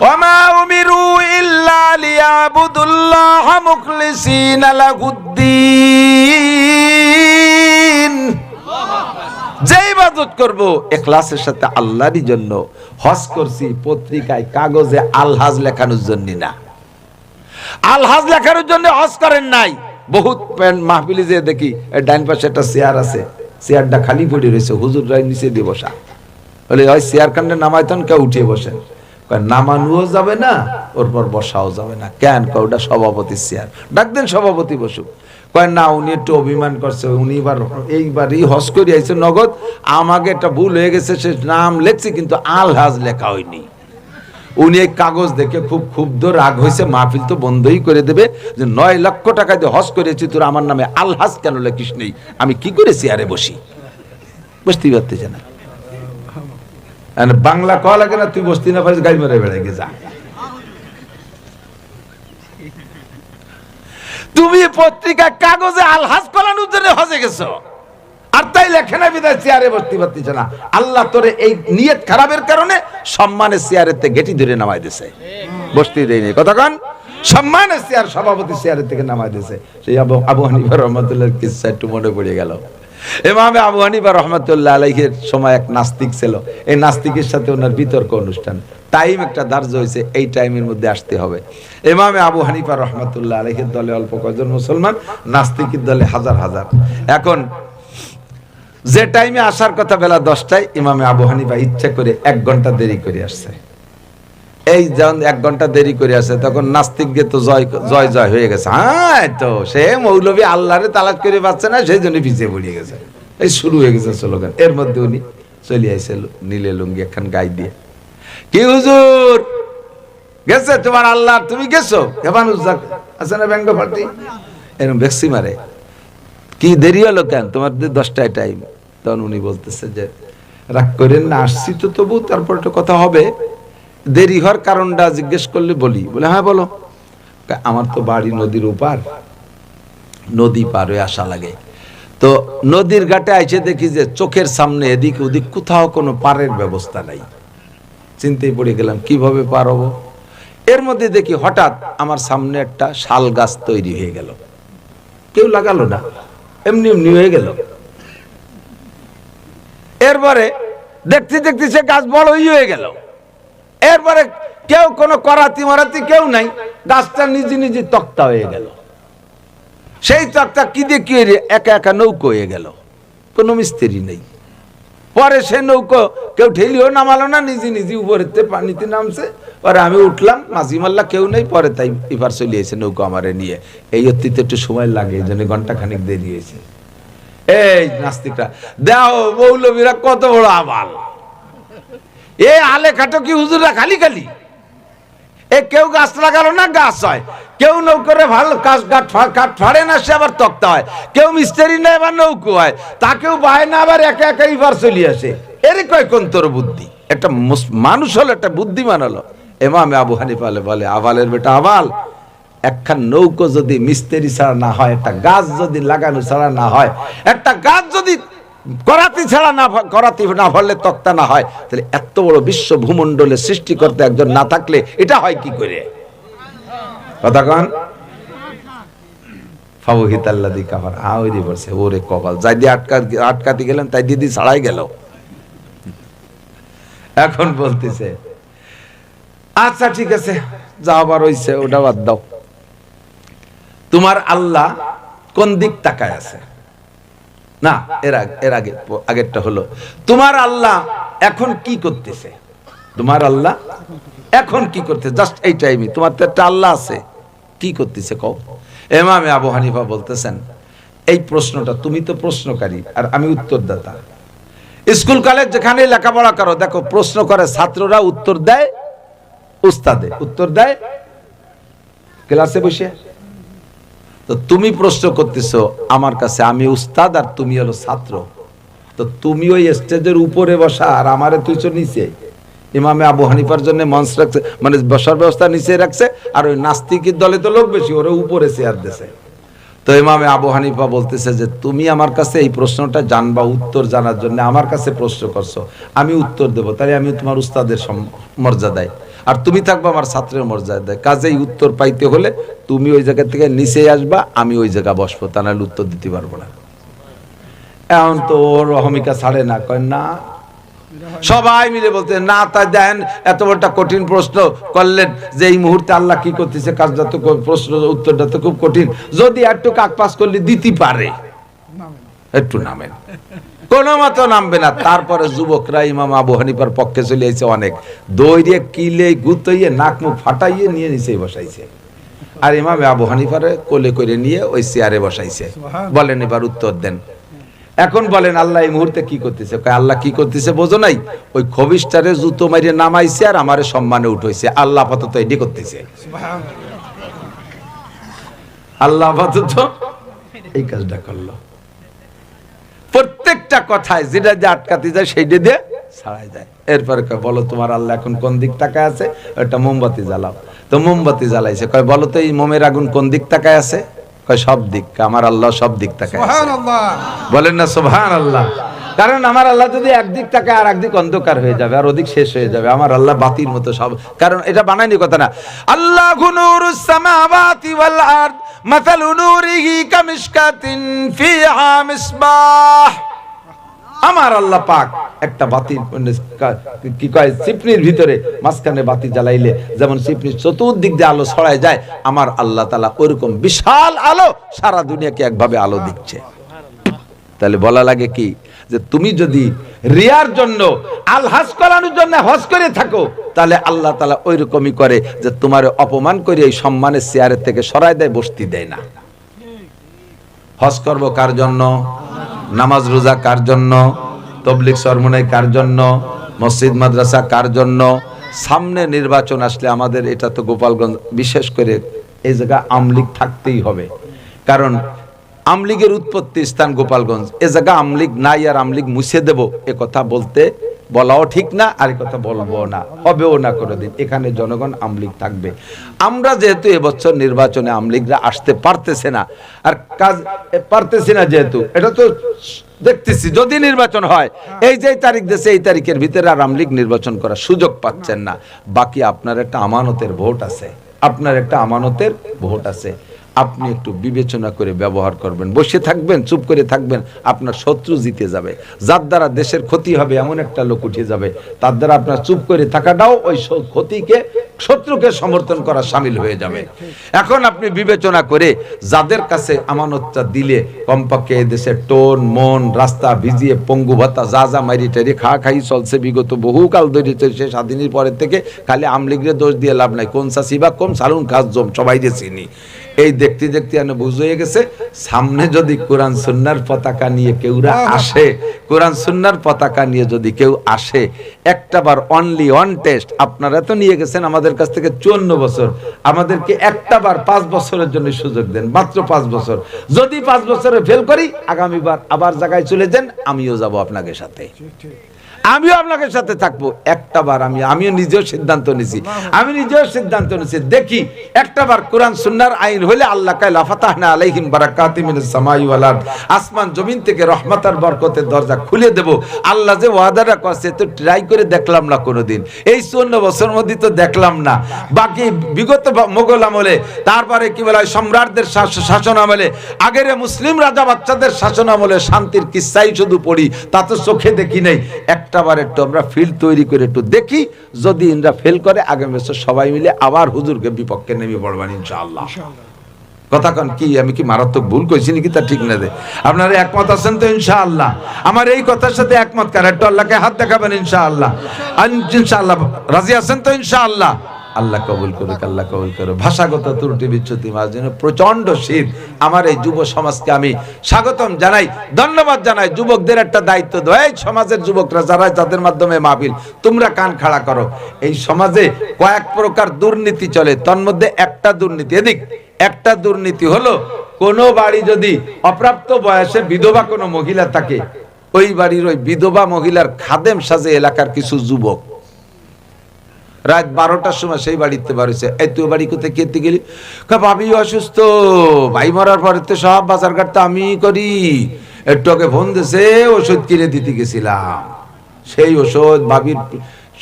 ওয়ামা উমিরু ইল্লা লিয়াবুদুল্লাহ মুখলিসিনা লাহুদ্দিন। যে ইবাদত করব ইখলাসের সাথে আল্লাহরই জন্য। হজ করছি পত্রিকায় কাগজে আলহাজ লেখানোর জন্য না, আলহাজ লেখানোর জন্য হজ করেন নাই। বহুত মাহফিলে যে দেখি ডাইন পাশে একটা চেয়ার আছে, চেয়ারটা খালি পড়ে রয়েছে, হুজুর রাই নিচে দিয়ে বসা, বলে ওই চেয়ার কান্ডে নামাইতেন কেউ উঠিয়ে বসেন, নামানোও যাবে না ওর পর বসাও যাবে না। কেন? ওটা সভাপতির চেয়ার, ডাক দেন সভাপতি বসুক। কয় না উনি একটু অভিমান করছে, উনি এইবারই হজ করে আইছে নগদ, আমাকে একটা ভুল হয়ে গেছে, সে নাম লেখছে কিন্তু আলহাজ লেখা হয়নি। উনি এই কাগজ দেখে খুব ক্ষুব্ধ, রাগ হয়েছে, মাহফিল তো বন্ধই করে দেবে, যে 9 লক্ষ টাকা দিয়ে হজ করেছি, তোর আমার নামে আলহাজ কেন লেখিস নেই? আমি কি করে চেয়ারে বসি? বুঝতেই পারতেছে না, বাংলা কয়া লাগে না, তুই বসতি না পারিস গাড়ি মেরে বেড়াই গে যা। তুমি পত্রিকা কাগজে আলহাজ করানোর জন্য হজে গেছো, আর তাই লেখে না বিদায় চেয়ারে বসতে পারতেছে না। আল্লাহ তোরে এই নিয়ত খারাপের কারণে সম্মানের চেয়ারের থেকে গেটি ধরে নামাই দিছে, বসতে দেয়নি। কতক্ষণ সম্মানের চেয়ার সভাপতি চেয়ারের থেকে নামাই দিছে। সেই আবু হানিফা রাহমাতুল্লাহর কিসসা একটু মনে পড়ে গেল। ইমাম আবু হানিফা রাহমাতুল্লাহ আলাইহির সময় এক নাস্তিক ছিল, এই নাস্তিকের সাথে ওনার বিতর্ক অনুষ্ঠান, টাইম একটা ধার্য হয়েছে, এই টাইমের মধ্যে আসতে হবে। ইমাম আবু হানিফা রাহমাতুল্লাহ আলাইহির দলে অল্প কয়েকজন মুসলমান, নাস্তিকের দলে হাজার হাজার। এখন যে টাইমে আসার কথা বেলা 10টায়, ইমাম আবু হানিফা ইচ্ছা করে 1 ঘন্টা দেরি করে আসছে। এই যখন 1 ঘন্টা দেরি করে আসে, তখন নাস্তিকদের তো জয় জয় জয় হয়ে গেছে। হ্যাঁ তো সে মৌলবী আল্লাহরে তালাশ করে পাচ্ছে না, সেই জন্য পিছিয়ে পড়িয়ে গেছে, এই শুরু হয়ে গেছে স্লোগান। এর মধ্যে উনি চলে আইসে নীলে লুঙ্গি একখান গাই দিয়ে, কি হুজুর গেছে তোমার আল্লাহ, তুমি গেছো? হেবান আছে না ব্যঙ্গ পার্টি, এরকম ভেক্সি মারে, কি দেরি হলো কেন তোমার? 10টায় টাইম। তখন উনি বলতেছে যে রাগ করেন না, আসছি তো, তবু তারপর একটা কথা হবে, দেরি হওয়ার কারণটা জিজ্ঞেস করলে বলি। বলে হ্যাঁ বলো। আমার তো বাড়ি নদীর ওপার, নদী পার হয়ে আসা লাগে, তো নদীর ঘাটে আইসে দেখি যে চোখের সামনে এদিক ওদিক কোথাও কোনো পারের ব্যবস্থা নাই। চিন্তায় পড়ে গেলাম কিভাবে পার হবো। এর মধ্যে দেখি হঠাৎ আমার সামনে একটা শাল গাছ তৈরি হয়ে গেল, কেউ লাগালো না, এমনি এমনি হয়ে গেল। এরপরে দেখতে দেখতে সে গাছ বড়ই হয়ে গেল। এরপরে কেউ কোনো করাতি মারাতি কেউ নাই, গাছটা নিজে নিজে তক্তা হয়ে গেল। সেই তক্তা কি দিয়ে কি একা একা নৌকো হয়ে গেল, কোনো মিস্ত্রি নেই। পরে সে নৌকো কেউ ঠেলিও নামালো না, নিজে নিজে উপরেতে পানিতে নামছে। পরে আমি উঠলাম, মাঝি মাল্লা কেউ নেই, পরে তাই এবার চলে এসে নৌকো আমারে নিয়ে। এই অতীতে একটু সময় লাগে, এই জন্য ঘন্টাখানিক দেরি হয়েছে। এই নাস্তিকটা দেও, মৌলবীরা কত বড় আবাল, এ আলে খাটো কি হুজুররা খালি খালি। এ কেউ গাছ লাগালো না, গাছ হয়। কেউ নৌকরে ভালো কাঠ ফাড়ে না, সে আবার তক্তা হয়। কেউ মিস্ত্রি না, এবার নৌকো হয়। তাকেও বায় না, আবার একা একা এবার চলে আসে। এর কয় কোন তোর বুদ্ধি? একটা মানুষ হলো, একটা বুদ্ধিমান হলো, ইমামে আবু হানিফা বলে, আবালের বেটা আবাল, একখান নৌকো যদি মিস্ত্রি ছাড়া না হয়, একটা গাছ যদি লাগানো ছাড়া না হয়, একটা গাছ যদি করাতি ছাড়া না, করাতি না হলে তক্তা না হয়, তাহলে এত বড় বিশ্ব ভূমণ্ডলে সৃষ্টিকর্তা একজন না থাকলে এটা হয় কি করে? কথা কন। ফাবহিতাল্লাযী কাফার, আওরি বলছে ওরে কপাল, যাই দিয়ে আটকাতে গেলেন তাই দিদি ছাড়াই গেল। এখন বলতেছে আচ্ছা ঠিক আছে, যা আবার হইছে ওটা বাদ দাও, তোমার আল্লাহ কোন দিক তাকায় আছে? না, এর আগেরটা হলো তোমার আল্লাহ এখন কি করতেছে? তোমার আল্লাহ এখন কি করতে? জাস্ট এই টাইমে তোমার তো একটা আল্লাহ আছে, কি করতেছে কও? ইমামে আবু হানিফা বলতেছেন, এই প্রশ্নটা তুমি তো প্রশ্নকারী আর আমি উত্তরদাতা। স্কুল কলেজ যেখানে লেখাপড়া করো, দেখো প্রশ্ন করে ছাত্ররা, উত্তর দেয় উস্তাদে, উত্তর দেয় ক্লাসে বসে। তো তুমি প্রশ্ন করতেছো আমার কাছে, আমি উস্তাদ আর তুমি হলো ছাত্র, তো তুমি ওই স্টেজের উপরে বসা আর আমারে তুইছো নিচে। ইমামে আবু হানিফার জন্য মঞ্চ রাখছে, মানে বসার ব্যবস্থা নিচে রাখছে, আর ওই নাস্তিকের দলে তো লোক বেশি, ওরা উপরে চেয়ার দিয়েছে। তো ইমামে আবু হানিফা বলতেছে যে তুমি আমার কাছে এই প্রশ্নটা জানবা, উত্তর জানার জন্য আমার কাছে প্রশ্ন করছো, আমি উত্তর দেবো, তাই আমি তোমার উস্তাদের মর্যাদায়, আর তুমি থাকবা আমার ছাত্রের মর্যাদায়। কাজেই উত্তর পাইতে হলে তুমি ওই জায়গা থেকে নিচে আসবা, আমি ওই জায়গা বসবো, তা নাহলে উত্তর দিতে পারবো না। এখন তো ওর অহমিকা ছাড়ে না, কয় না। সবাই মিলে বলতে না, তাই দেন এত বড়টা কঠিন প্রশ্ন করলেন যে এই মুহূর্তে আল্লাহ কি করতেছে, কাজটা তো প্রশ্ন উত্তরটা তো খুব কঠিন, যদি একটু কাকপাস করলে দিতে পারে, একটু নামেন। কোন মতো নামবে না। তারপরে যুবকরা ইমাম আবু হানিফার পক্ষে চলে এসেছে, অনেক দৌড়িয়ে কিলে গুতাইয়ে নাক মুখ ফাটাইয়ে নিয়ে নিচে বসাইছে, আর ইমাম আবু হানিফারে কোলে করে নিয়ে ওই চেয়ারে বসাইছে। বলেন এবার উত্তর দেন। এখন বলেন আল্লাহ এই মুহূর্তে কি করতেছে? আল্লাহ কি করতেছে বোঝো নাই? ওই খবিশটারে জুতো মারিয়ে নামাইছে আর আমারে সম্মানে উঠাইছে। আল্লাহ আপাতত এটি করতেছে, আল্লাহ আপাতত এই কাজটা করলো। প্রত্যেকটা কথায় যেটা যে আটকাতে যায় সেইটা দিয়ে ছাড়াই যায়। এরপরে বলো তোমার আল্লাহ এখন কোন দিক তাকায় আছে? একটা মোমবাতি জ্বালাও। তো মোমবাতি জ্বালাইছে, কয় বলো তো এই মোমের আগুন কোন দিক তাকায় আছে? কয় সব দিক। আমার আল্লাহ সব দিক তাকায় আছে। সুবহানাল্লাহ বলেন না সুবহানাল্লাহ। কারণ আমার আল্লাহ যদি একদিক তাকায় আর একদিক অন্ধকার হয়ে যাবে আর ওদিক শেষ হয়ে যাবে। আমার আল্লাহ বাতির মতো সব, কারণ এটা বানায়নি কথা না। আল্লাহু নূরুস সামাওয়াতি ওয়াল আরদ মাসালু নূরিহি কামিশকাতিন ফিহা মিসবাহ। আমার আল্লাহ পাক একটা বাতি, কি কয়, চিপনির ভিতরে মাঝখানে বাতি জ্বালাইলে যেমন চিপনির চতুর্দিক দিয়ে আলো ছড়ায় যায়, আমার আল্লাহ তাআলা ওইরকম বিশাল আলো সারা দুনিয়াকে একভাবে আলো দিচ্ছে। তাহলে বলা লাগে কি যে তুমি যদি রিয়ার জন্য আলহাজ করানোর জন্য হজ করে থাকো, তাহলে আল্লাহ তাআলা ওইরকমই করে যে তোমার অপমান করে এই সম্মানের চেয়ারের থেকে সরায় দেয়, বসতে দেয় না। হজ করব কার জন্য? নামাজ রোজা কার জন্য? তবলিগ সরমনাই কার জন্য? মসজিদ মাদ্রাসা কার জন্য? সামনে নির্বাচন আসলে আমাদের, এটা তো গোপালগঞ্জ বিশেষ করে এই জায়গা আমলিগ থাকতেই হবে, কারণ আমলিগের উৎপত্তি স্থান গোপালগঞ্জ। এ জায়গা আমলিগ নাই আর আমলিগ মুছে দেব এ কথা বলাও ঠিক না, আর এ কথা বলবো না, হবেও না কোনোদিন। এখানে জনগণ আমলিগ থাকবে। আমরা যেহেতু এবছর নির্বাচনে আমলিগরা আসতে পারতেছে না, আর কাজ পারতেছি না, যেহেতু এটা তো দেখতেছি যদি নির্বাচন হয় এই যে তারিখ দেশে এই তারিখের ভিতরে আর আমলিগ নির্বাচন করার সুযোগ পাচ্ছেন না। বাকি আপনার একটা আমানতের ভোট আছে, আপনার একটা আমানতের ভোট আছে। আপনি একটু বিবেচনা করে ব্যবহার করবেন। বসে থাকবেন, চুপ করে থাকবেন, আপনার শত্রু জিতে যাবে। যার দ্বারা দেশের ক্ষতি হবে এমন একটা লোক উঠে যাবে, তার দ্বারা আপনার চুপ করে থাকাটাও ওই ক্ষতিকে, শত্রুকে সমর্থন করা শামিল হয়ে যাবে। এখন আপনি বিবেচনা করে যাদের কাছে আমানতটা দিলে, কমপক্ষে এই দেশের টোন মন রাস্তা ভিজিয়ে পঙ্গু ভাতা যা যা মারি টারি খাই চলছে বিগত বহুকাল ধরে, সে স্বাধীনের পরের থেকে খালি আমলিগের দোষ দিয়ে লাভ নাই। কোন চাষিবা কম সালুন খাস জম সবাই দিয়ে চিনি। এই দেখতে দেখতে বুঝে গেছে সামনে যদি কোরআন সুন্নাহর পতাকা নিয়ে কেউরা আসে, কোরআন সুন্নাহর পতাকা নিয়ে যদি কেউ আসে, একটাবার অনলি ওয়ান টেস্ট, আপনারা তো নিয়ে গেছেন আমাদের কাছ থেকে 54 বছর, আমাদেরকে একটাবার 5 বছরের জন্য সুযোগ দেন, মাত্র 5 বছর। যদি 5 বছরে ফেল করি, আগামীবার আবার জায়গায় চলে যান, আমিও যাব আপনাদের সাথে। আমিও আপনাদের সাথে থাকবো। একটা বার আমিও নিজেও সিদ্ধান্ত নিয়েছি, দেখি একটা বার কোরআন সুন্নাহর আইন হলে আল্লাহ কায় লাফাতাহনা আলাইহিম বারাকাতিম মিনাস সামাই ওয়াল আরদ, আসমান জমিন থেকে রহমত আর বরকতের দরজা খুলে দেব। আল্লাহ যে ওয়াদাটা করছে তো ট্রাই করে দেখলাম না কোনোদিন, এই 54 বছর মধ্যে তো দেখলাম না। বাকি বিগত মোগল আমলে, তারপরে কি বলা হয় সম্রাটদের শাসন আমলে, আগের মুসলিম রাজা বাচ্চাদের শাসন আমলে শান্তির কিস্সাই শুধু পড়ি, তা তো চোখে দেখি নাই। একটা বার একটু আমরা ফিল্ড তৈরি করে একটু দেখি, যদি ইনরা ফেল করে আগামী বছর সবাই মিলে আবার হুজুরকে বিপক্ষে নেমে পড়বেন ইনশাআল্লাহ। কথা কন কি আমি কি মারাত্মক ভুল কইছি নাকি তা ঠিক না? আপনারা একমত আছেন তো ইনশাআল্লাহ? আমার এই কথার সাথে একমত কার একটু আল্লাহকে হাত দেখাবেন ইনশাআল্লাহ। ইনশাআল্লাহ রাজি আছেন তো ইনশাআল্লাহ? আল্লাহ কবুল করুক, আল্লাহ কবুল করুক। ভাষাগত ত্রুটি বিচ্যুতি মাঝে প্রচন্ড শীত। আমার এই যুব সমাজকে আমি স্বাগতম জানাই, ধন্যবাদ জানাই। যুবকদের একটা দায়িত্ব দেয়, সমাজের যুবকরা যারা যাদের মাধ্যমে মাহফিল, তোমরা কান খাড়া করো। এই সমাজে কয়েক প্রকার দুর্নীতি চলে, তন্মধ্যে একটা দুর্নীতি, এদিক একটা দুর্নীতি হলো কোন বাড়ি যদি অপ্রাপ্ত বয়সে বিধবা কোনো মহিলা থাকে, ওই বাড়ির ওই বিধবা মহিলার খাদেম সাজে এলাকার কিছু যুবক রাত 12টার সময় সেই বাড়িতে বাড়িছে। এই তুই বাড়ি কোথায় খেতে গেলি? ভাবি অসুস্থ, ভাই মরার পরে তো সব বাজার ঘাট তো আমি করি, একটু আগে ফোন দিয়েছে, ওষুধ কিনে দিতে গেছিলাম। সেই ওষুধ ভাবির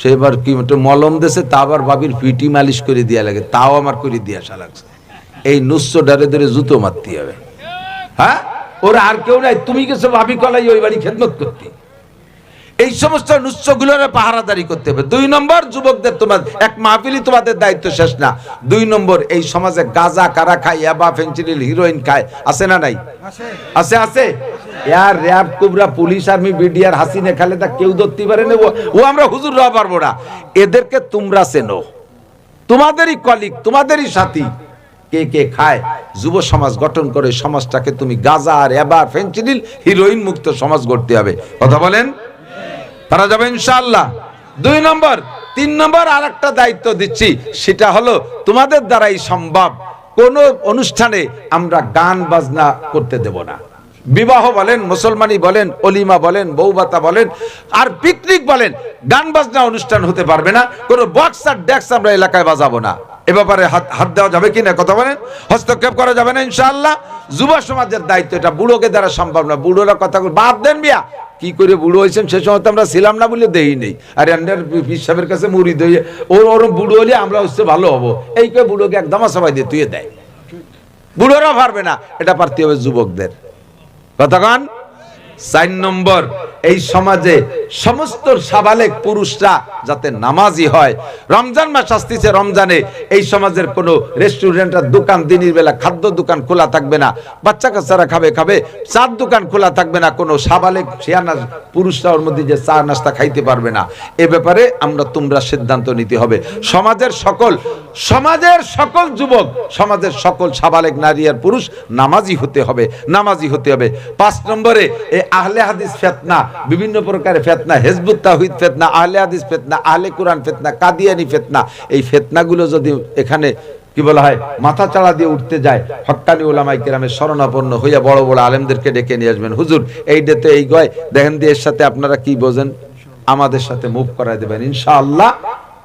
সেবার কি মলম দিয়েছে, তা আবার ভাবির পিটি মালিশ করে দিয়া লাগে, তাও আমার করে দিয়ে আসা লাগছে। এই নুস্য ডারে ধরে জুতো মারতে হবে। হ্যাঁ, ওরা আর কেউ নাই, তুমি গেছো ভাবি কলাই ওই বাড়ি খেদমত করতে। এই সমস্ত নুস্যগুলোর পাহারাদারি করতে হবে। 2 নম্বর, যুবকদের তোমার এক মাহফিলই তোমাদের দায়িত্ব শেষ না। 2 নম্বর, এই সমাজে গাঁজা কারা খায়, ইয়াবা, ফেন্সিডিল, হিরোইন খায়, আছে না নাই? আছে, আছে। ইয়ার র‍্যাব, কুবরা, পুলিশ, আর্মি, বিডিআর, হাসিনা, খালেদা কেউ ধরতে পারে না, ও আমরা হুজুর রওয়া পারবো না। এদেরকে তোমরা চেনো, তোমাদেরই কলিগ, তোমাদেরই সাথী। কে কে খায়? যুব সমাজ গঠন করে সমাজটাকে তুমি গাঁজা আর ইয়াবা, ফেন্সিডিল, হিরোইন মুক্ত সমাজ গড়তে হবে। কথা বলেন? তারা যাবে ইনশাআল্লাহ। 2 নম্বর। 3 নম্বর আর একটা দায়িত্ব দিচ্ছি, সেটা হলো তোমাদের দ্বারাই সম্ভব কোন অনুষ্ঠানে আমরা গান বাজনা করতে দেব না। বিবাহ বলেন, মুসলমানি বলেন, অলিমা বলেন, বৌভাতা বলেন, আর পিকনিক বলেন, গান বাজনা অনুষ্ঠান হতে পারবে না। কোনো বক্স আর ডেক্স আমরা এলাকায় বাজাবো না। এ ব্যাপারে হাত দেওয়া যাবে কিনা? কথা বলেন। হস্তক্ষেপ করা যাবে না ইনশাআল্লাহ। যুব সমাজের দায়িত্ব এটা, বুড়োকে দ্বারা সম্ভব না। বুড়োরা কথা বাদ দেন মিয়া, কি করে বুড়ো হয়েছেন সে সময় তো আমরা ছিলাম না বলে দেই নেই। আর পীর সাহেবের কাছে মুড়ি দই, ওর বুড়ো হলে আমরা হচ্ছে ভালো হবো, এই কে বুড়োকে একদম সবাই দিয়ে তুই দেয়। বুড়োরা পারবে না, এটা পারতে হবে যুবকদের। কথা কন। 4 নম্বর, এই সমাজে সমস্ত সাবালেক পুরুষরা যাতে নামাজি হয়। রমজান মাস আসতেছে, রমজানে এই সমাজের কোনো রেস্টুরেন্ট আর দোকান দিনের বেলা খাদ্য দোকান খোলা থাকবে না, বাচ্চা কাচ্চারা খাবে, চার দোকান খোলা থাকবে না। কোনো সাবালেক শিয়ানা পুরুষরা ওর মধ্যে যে চা নাস্তা খাইতে পারবে না। এ ব্যাপারে তোমরা সিদ্ধান্ত নিতে হবে। সমাজের সকল যুবক, সমাজের সকল সাবালেক নারী আর পুরুষ নামাজি হতে হবে। 5 নম্বরে, এই আহলে হাদিস ফিতনা, বিভিন্ন প্রকারের ফিতনা, হিজবুত তাওহীদ ফিতনা, আহলে হাদিস ফিতনা, আহলে কোরআন ফিতনা, কাদিয়ানি ফিতনা, এই ফিতনাগুলো যদি এখানে কি বলা হয় মাথা চাড়া দিয়ে উঠতে যায়, হক্কানি উলামায়ে কেরামের শরণাপন্ন হইয়া বড় বড় আলেমদেরকে ডেকে নিয়ে আসবেন। হুজুর এই ডেতে এই গয় দেখেন দিয়ে, এর সাথে আপনারা কি বোঝেন, আমাদের সাথে মুভ করায় দেবেন ইনশাআল্লাহ।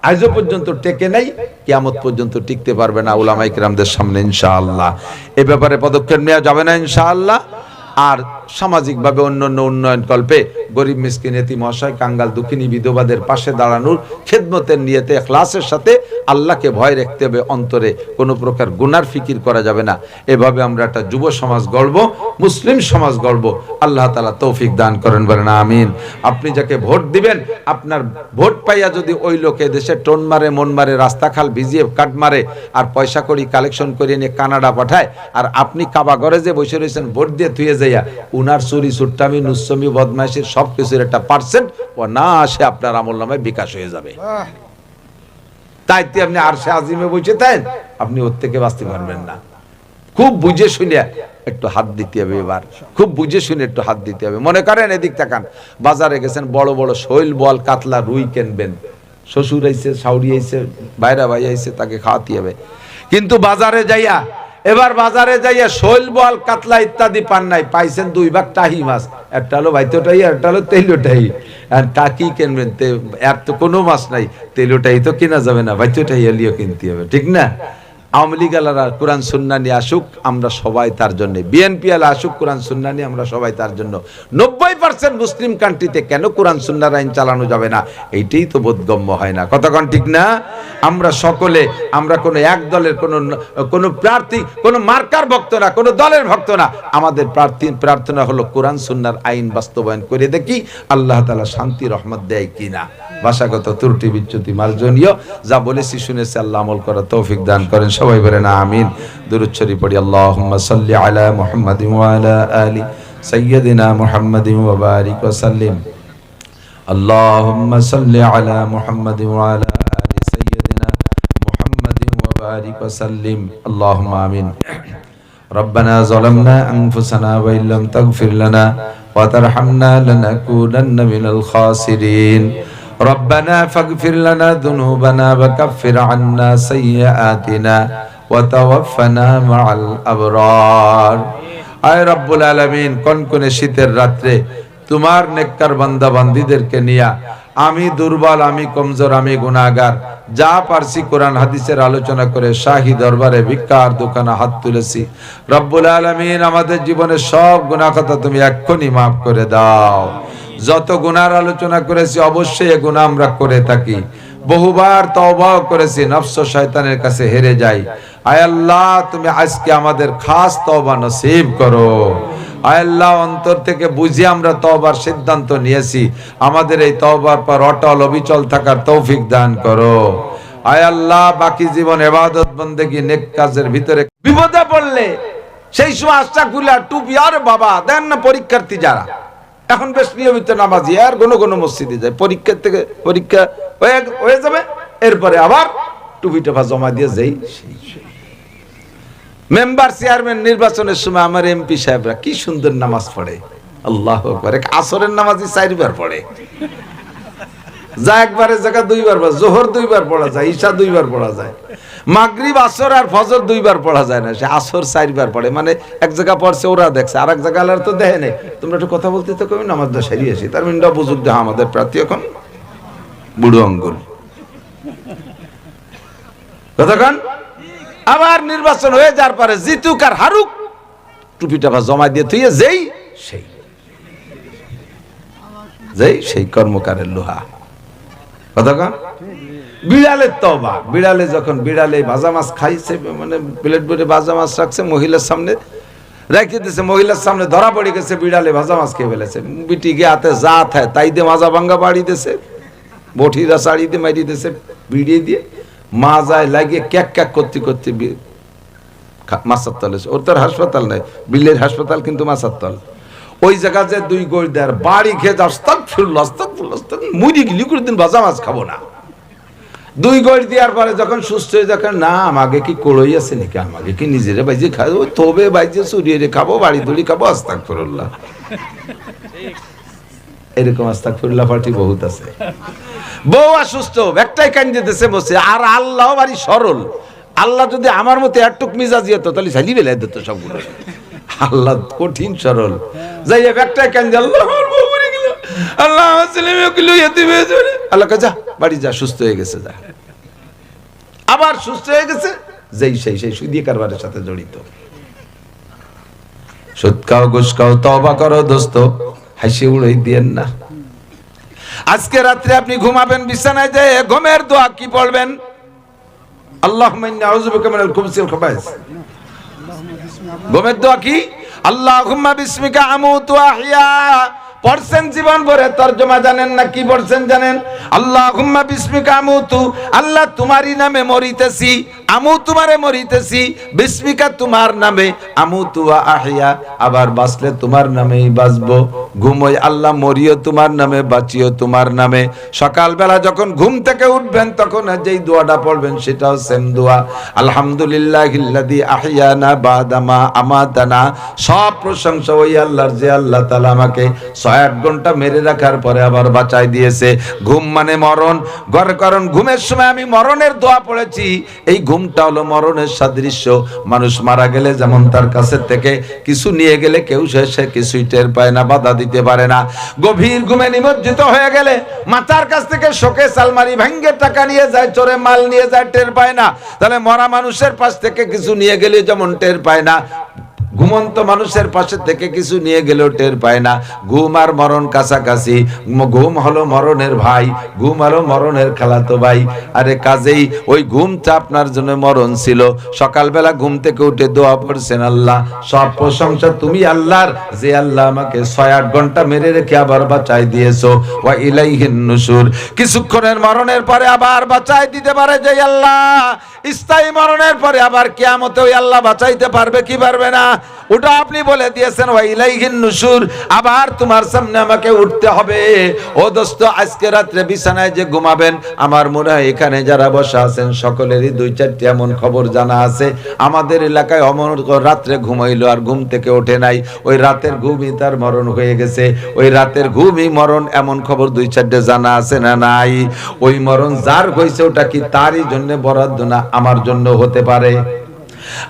আজও পর্যন্ত টেকে নাই, কিয়ামত পর্যন্ত টিকতে পারবে না উলামায়ে কেরামদের সামনে ইনশাআল্লাহ। এ ব্যাপারে পদক্ষেপ নেওয়া যাবে না ইনশাআল্লাহ। আর সামাজিকভাবে অন্যান্য উন্নয়ন কল্পে গরিব মিসকিন এতিম অসহায় কাঙ্গাল দুঃখিনী বিধবাদের পাশে দাঁড়ানোর খেদমতের নিয়তে ইখলাসের সাথে আল্লাহকে ভয় রাখতে হবে, অন্তরে কোনো প্রকার গুনার ফিকির করা যাবে না। এভাবে আমরা একটা যুব সমাজ গড়ব, মুসলিম সমাজ গড়ব। আল্লাহ তাআলা তৌফিক দান করেন, বলেন আমিন। আপনি যাকে ভোট দিবেন, আপনার ভোট পাইয়া যদি ওই লোকে দেশে টোন মারে, মন মারে, রাস্তা খাল ভিজিয়ে কাট মারে, আর পয়সা করি কালেকশন করে নিয়ে কানাডা পাঠায়, আর আপনি কাবা ঘরে যে বসে রয়েছেন ভোট দিয়ে থুয়ে যাইয়া, উনার চুরি চুট্টামি নুচ্ছমি বদমাইশির সব কিছুর একটা পার্সেন্ট ও না আসে আপনার আমল নামায় বিকাশ হয়ে যাবে। তাইতে আপনি আরশে আজিমে বসে থাকেন, আপনি ওর থেকে বাঁচতে পারবেন না। খুব বুঝে শুনে একটু হাত দিতে হবে। এবার খুব বুঝে শুনে একটু হাত দিতে হবে। মনে করেন এদিক তাকান, বাজারে গেছেন, বড় বড় শৈল বল কাতলা রুই কিনবেন, শ্বশুর আইছে, শাউরি আইছে, বাইরা ভাই আইছে, তাকে খাওয়াতে হবে। কিন্তু বাজারে যাইয়া শৈল বল কাতলা ইত্যাদি পান নাই, পাইছেন 2 ভাগ টাহি মাছ, একটা হলো বাইতোটাই, একটা হলো তেলোটাই। আর টাকি কিনবে, আর তো কোনো মাছ নাই, তেলোটাই তো কেনা যাবে না, বাইতোটাই এলিও কিনতে হবে, ঠিক না? আওয়ামী লীগ আলারা কোরআন সুন্নাহ নিয়ে আসুক, আমরা সবাই তার জন্য। বিএনপি আলা আসুক, কোরআন সুন্নাহ নিয়ে, আমরা সবাই তার জন্য। 90% মুসলিম কান্ট্রিতে কেন কোরআন সুন্নাহর আইন চালানো যাবে না, এইটাই তো বোধগম্য হয় না। কতক্ষণ ঠিক না? আমরা সকলে, আমরা কোনো এক দলের কোনো প্রার্থী, কোনো মার্কার ভক্ত না, কোনো দলের ভক্ত না। আমাদের প্রার্থনা হলো কোরআন সুন্নাহর আইন বাস্তবায়ন করে দেখি আল্লাহ তাআলা শান্তি রহমত দেয় কিনা। ভাষাগত ত্রুটি বিচ্যুতি মার্জনীয়, যা বলেছি শুনেছি আল্লাহ আমল করার তৌফিক দান করেন। সবাই বলেন আমিন। দুরূদ শরীফ পড়ি। আল্লাহুম্মা সাল্লি আলা মুহাম্মাদিন ওয়া আলা আলি সাইয়্যিদিনা মুহাম্মাদিন ওয়া বারিক ওয়া সাল্লিম। আল্লাহুম্মা সাল্লি আলা মুহাম্মাদিন ওয়া আলা আলি সাইয়্যিদিনা মুহাম্মাদিন ওয়া বারিক ওয়া সাল্লিম। আল্লাহুম্মা আমিন। রব্বানা যালামনা আনফুসানা ওয়া ইল্লাম তাগফির লানা ওয়া তারহামনা লানাকুনান্না মিনাল খাসিরিন। ربنا فاغفر لنا ذنوبنا وكفر عنا سيئاتنا وتوفنا مع الأبرار। আয় রব্বুল আলামিন, কনকনে শীতের রাত্রে তোমার নেককার বান্দা বান্দীদেরকে নিয়া, আমি দুর্বল, আমি কমজোর, আমি গুনাহগার, যা পারছি কোরআন হাদিসের আলোচনা করে শাহী দরবারে ভিক্ষার দোকানে হাত তুলেছি। রব্বুল আলামিন, আমাদের জীবনের সব গুনাহ কথা তুমি এক্ষুনি মাফ করে দাও। যত গুনার আলোচনা করেছি অবশ্যই এ গুনাহ আমরা করে থাকি, বহুবার তওবাও করেছি, নফস ও শয়তানের কাছে হেরে যাই। আয় আল্লাহ, তুমি আজকে আমাদের খাস তওবা নসিব করো। আয় আল্লাহ, অন্তর থেকে বুঝে আমরা তওবার সিদ্ধান্ত নিয়েছি, আমাদের এই তওবার পর অটল অবিচল থাকার তৌফিক দান করো। আয় আল্লাহ, বাকি জীবন ইবাদত বন্দেগী নেক কাজের ভিতরে বিপদে পড়লে সেই সময় আস্তাগফিরুল্লাহ টুপি, আর বাবা দেন না পরীক্ষার্থী যারা এখন বেশ নিয়মিত নামাজি আর কোন মসজিদে যায়, পরীক্ষা হয়ে যাবে, এরপরে আবার টুপি টোপা জমা দিয়ে যাই। মেম্বার চেয়ারম্যান নির্বাচনের সময় আমার এমপি সাহেবরা কি সুন্দর নামাজ পড়ে, আল্লাহু আকবার। আসরের নামাজই 4 বার পড়ে, যা একবারের জায়গা 2 বার, জোহর 2 বার পড়া যায়, ঈশা 2 বার পড়া যায়, মাগরিব আসর আর ফজর 2 বার পড়া যায় না, সে আসর 4 বার পড়ে। মানে এক জায়গা পড়ছে ওরা দেখছে, আর এক জায়গা আলার তো দেখে নেই। তোমরা একটু কথা বলতে তো কমি, নামাজটা সারিয়ে আসি, তার মিনটা বুঝুক দেহ আমাদের প্রার্থী এখন বুড়ো আঙ্গুল। কতক্ষণ আবার নির্বাচন হয়ে যাওয়ার পরে জিতুক আর হারুক, টুপি টাকা জমা দিয়ে তুই সেই কর্মকারের লোহা। কতক্ষণ বিড়ালের তওবা, বিড়ালে যখন বিড়ালে ভাজা মাছ খাইছে, মানে প্লেট ভরে ভাজা মাছ রাখছে, মহিলার সামনে রেখে দিয়েছে, মহিলার সামনে ধরা পড়ে গেছে, বিড়ালে ভাজা মাছ খেয়ে ফেলেছে। বিটি গিয়ে হাতে যা থায় তাই দিয়ে মাজা ভাঙ্গা বাড়ি দিয়েছে, বঠিরা শাড়ি দিয়ে মারি দিয়েছে, বিড়িয়ে দিয়ে মা যায় লাগিয়ে ক্যাক ক্যাক করতে করতে মাছার তলে। ওর তো হাসপাতাল নাই, বিলের হাসপাতাল কিন্তু মাছার তল। ওই জায়গা যে 2 গোল দেয় বাড়ি খেয়ে আস্তাগফিরুল্লাহ আস্তাগফিরুল্লাহ, মুড়ি গিলি করে দিন ভাজা মাছ খাবো না। 2 গোল দেওয়ার পরে যখন সুস্থ হয়ে যখন না, আমাকে কি কড়ই আছে নাকি, আমাকে কি নিজেরে বাইজে খাই, ওই তবে বাইজে চুরিয়ে খাবো, বাড়ি দড়ি খাবো, আস্তাগফিরুল্লাহ। এরকম আস্তাগফিরুল্লাহ পার্টি বহুত আছে। বউ অসুস্থ, একটাই কান্দে দেশে বসে, আর আল্লাহ বাড়ি সরল। আল্লাহ যদি আমার মতো একটুক মিজাজি হতো তাহলে ঝালি বেলায় দিত সবগুলো। আল্লাহ কঠিন সরল, যাই একটাই কান্দে, আল্লাহ আমার বউ মরে গেল, আল্লাহ আমার ছেলে মেয়েকে লইয়া দিবে, আল্লাহ যা বাড়ি যা, সুস্থ হয়ে গেছে, যা। আবার সুস্থ হয়ে গেছে, সেই সুদী কারবারের সাথে জড়িত। সুদ খাও, ঘুষ খাও, তওবা করো দোস্ত, হাসি উড়াই দিয়েন না। আজকে রাত্রে আপনি ঘুমাবেন, বিছানায় যায় ঘুমের দোয়া কি পড়বেন? আল্লাহুম্মা ইন্নী আউযু বিকা মিনাল খুবুসি ওয়াল খাবাইস। ঘুমের দোয়া কি? আল্লাহুম্মা বিসমিকা আমুতু ওয়া আহইয়া। পড়ছেন জীবন ভরে, তরজমা জানেন না, কি পড়ছেন জানেন? আল্লাহুম্মা বিসমিকা আমুতু, আল্লাহ তোমারই নামে মরিতেছি, আমু তোমারে মরিতেছি, বিসমিকা তোমার নামে, আমুতু ওয়া আহইয়া, আবার বাঁচলে তোমার নামেই বাঁচবো। ঘুমোই আল্লাহ, মরিও তোমার নামে, বাঁচিও তোমার নামে। সকালবেলা যখন ঘুম থেকে উঠবেন তখন যেই দোয়াটা পড়বেন সেটাও সেম দোয়া, আলহামদুলিল্লাহিল্লাযী আহইয়ানা বাদামা আমাতানা। সব প্রশংসা ওই আল্লাহর, যে আল্লাহ তাআলা আমাকে 6-8 ঘন্টা মেরে রাখার পরে আবার বাঁচাই দিয়েছে। ঘুম মানে মরণ, কারণ ঘুমের সময় আমি মরণের দোয়া পড়েছি। এই ঘুম ঘুমটা হলো মরণের সাদৃশ্য। মানুষ মারা গেলে যেমন তার কাছে থেকে কিছু নিয়ে গেলে কেউ সে কিছুই টের পায় না, বাধা দিতে পারে না। গভীর ঘুমে নিমজ্জিত হয়ে গেলে মাথার কাছ থেকে শোকেস আলমারি ভেঙে টাকা নিয়ে যায়, চোরে মাল নিয়ে যায়, টের পায় না। তাহলে মরা মানুষের পাশ থেকে কিছু নিয়ে গেলে যেমন টের পায় না, ঘুমন্ত মানুষের পাশে থেকে কিছু নিয়ে গেলেও টের পায় না। ঘুম আর মরণ কাছাকাছি। ঘুম হলো মরণের ভাই, ঘুম হলো মরণের খালাতো ভাই। আরে কাজেই ওই ঘুমটা আপনার জন্য মরণ ছিল। সকালবেলা ঘুম থেকে উঠে দোয়া পড়ছেন, আল্লাহ সব প্রশংসা তুমি আল্লাহর, যে আল্লাহ আমাকে 6-8 ঘন্টা মেরে রেখে আবার বাঁচাই দিয়েছো। ওয়া ইলাইহিন নুশুর, কিছুক্ষণের মরণের পরে আবার বাঁচাই দিতে পারে যে আল্লাহ। স্থায়ী মরণের পরে আবার কিয়ামতে ওই আল্লাহ বাঁচাইতে পারবে কি পারবে না, ওটা আপনি বলে দিয়েছেন। ওয়া ইলাইহিন নুশুর, আবার তোমার সামনে আমাকে উঠতে হবে। ও দোস্ত, আজকে রাত্রে বিছানায় যে ঘুমাবেন, আমার মনে হয় এখানে যারা বসা আছেন সকলেরই 2-4টি এমন খবর জানা আছে। আমাদের এলাকায় অমর রাত্রে ঘুমাইলো আর ঘুম থেকে ওঠে নাই, ওই রাতের ঘুমই তার মরণ হয়ে গেছে। ওই রাতের ঘুমই মরণ, এমন খবর 2-4টে জানা আছে না নাই? ওই মরণ যার হয়েছে ওটা কি তারই জন্য বরাদ্দ না আমার জন্য হতে পারে?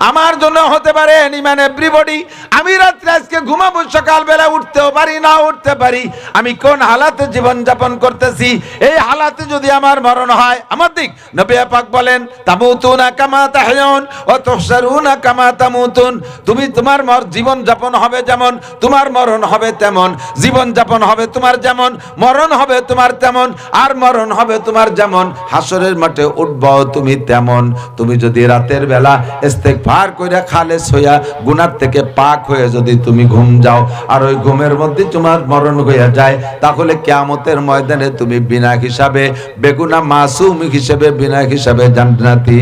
আমার জন্য হতে পারে। এনিম্যান এভরিবডি, আমি রাত্রে আজকে ঘুমাবো, সকালবেলা উঠতেও পারি না উঠতে পারি। আমি কোন হালাতে জীবন যাপন করতেছি, এই হালাতে যদি আমার মরণ হয়, আমার দিক নবী পাক বলেন, তামুতুনা কামা তাহয়ুন ওয়া তুহশারুনা কামা তামুতুন। তুমি তোমার জীবন যাপন হবে যেমন, তোমার মরণ হবে তেমন। জীবন যাপন হবে তোমার যেমন, মরণ হবে তোমার তেমন। আর মরণ হবে তোমার যেমন, হাসরের মাঠে উঠবো তুমি তেমন। তুমি যদি রাতের বেলা ইস্তেগফার কইরা খালেস হইয়া গুনাহ থেকে পাক হয়ে যদি তুমি ঘুম যাও, আর ওই ঘুমের মধ্যে তোমার মরণ হইয়া যায়, তাহলে কিয়ামতের ময়দানে তুমি বিনা হিসাবে, বেগুনাহ মাসুম হিসেবে, বিনা হিসাবে জান্নাতি।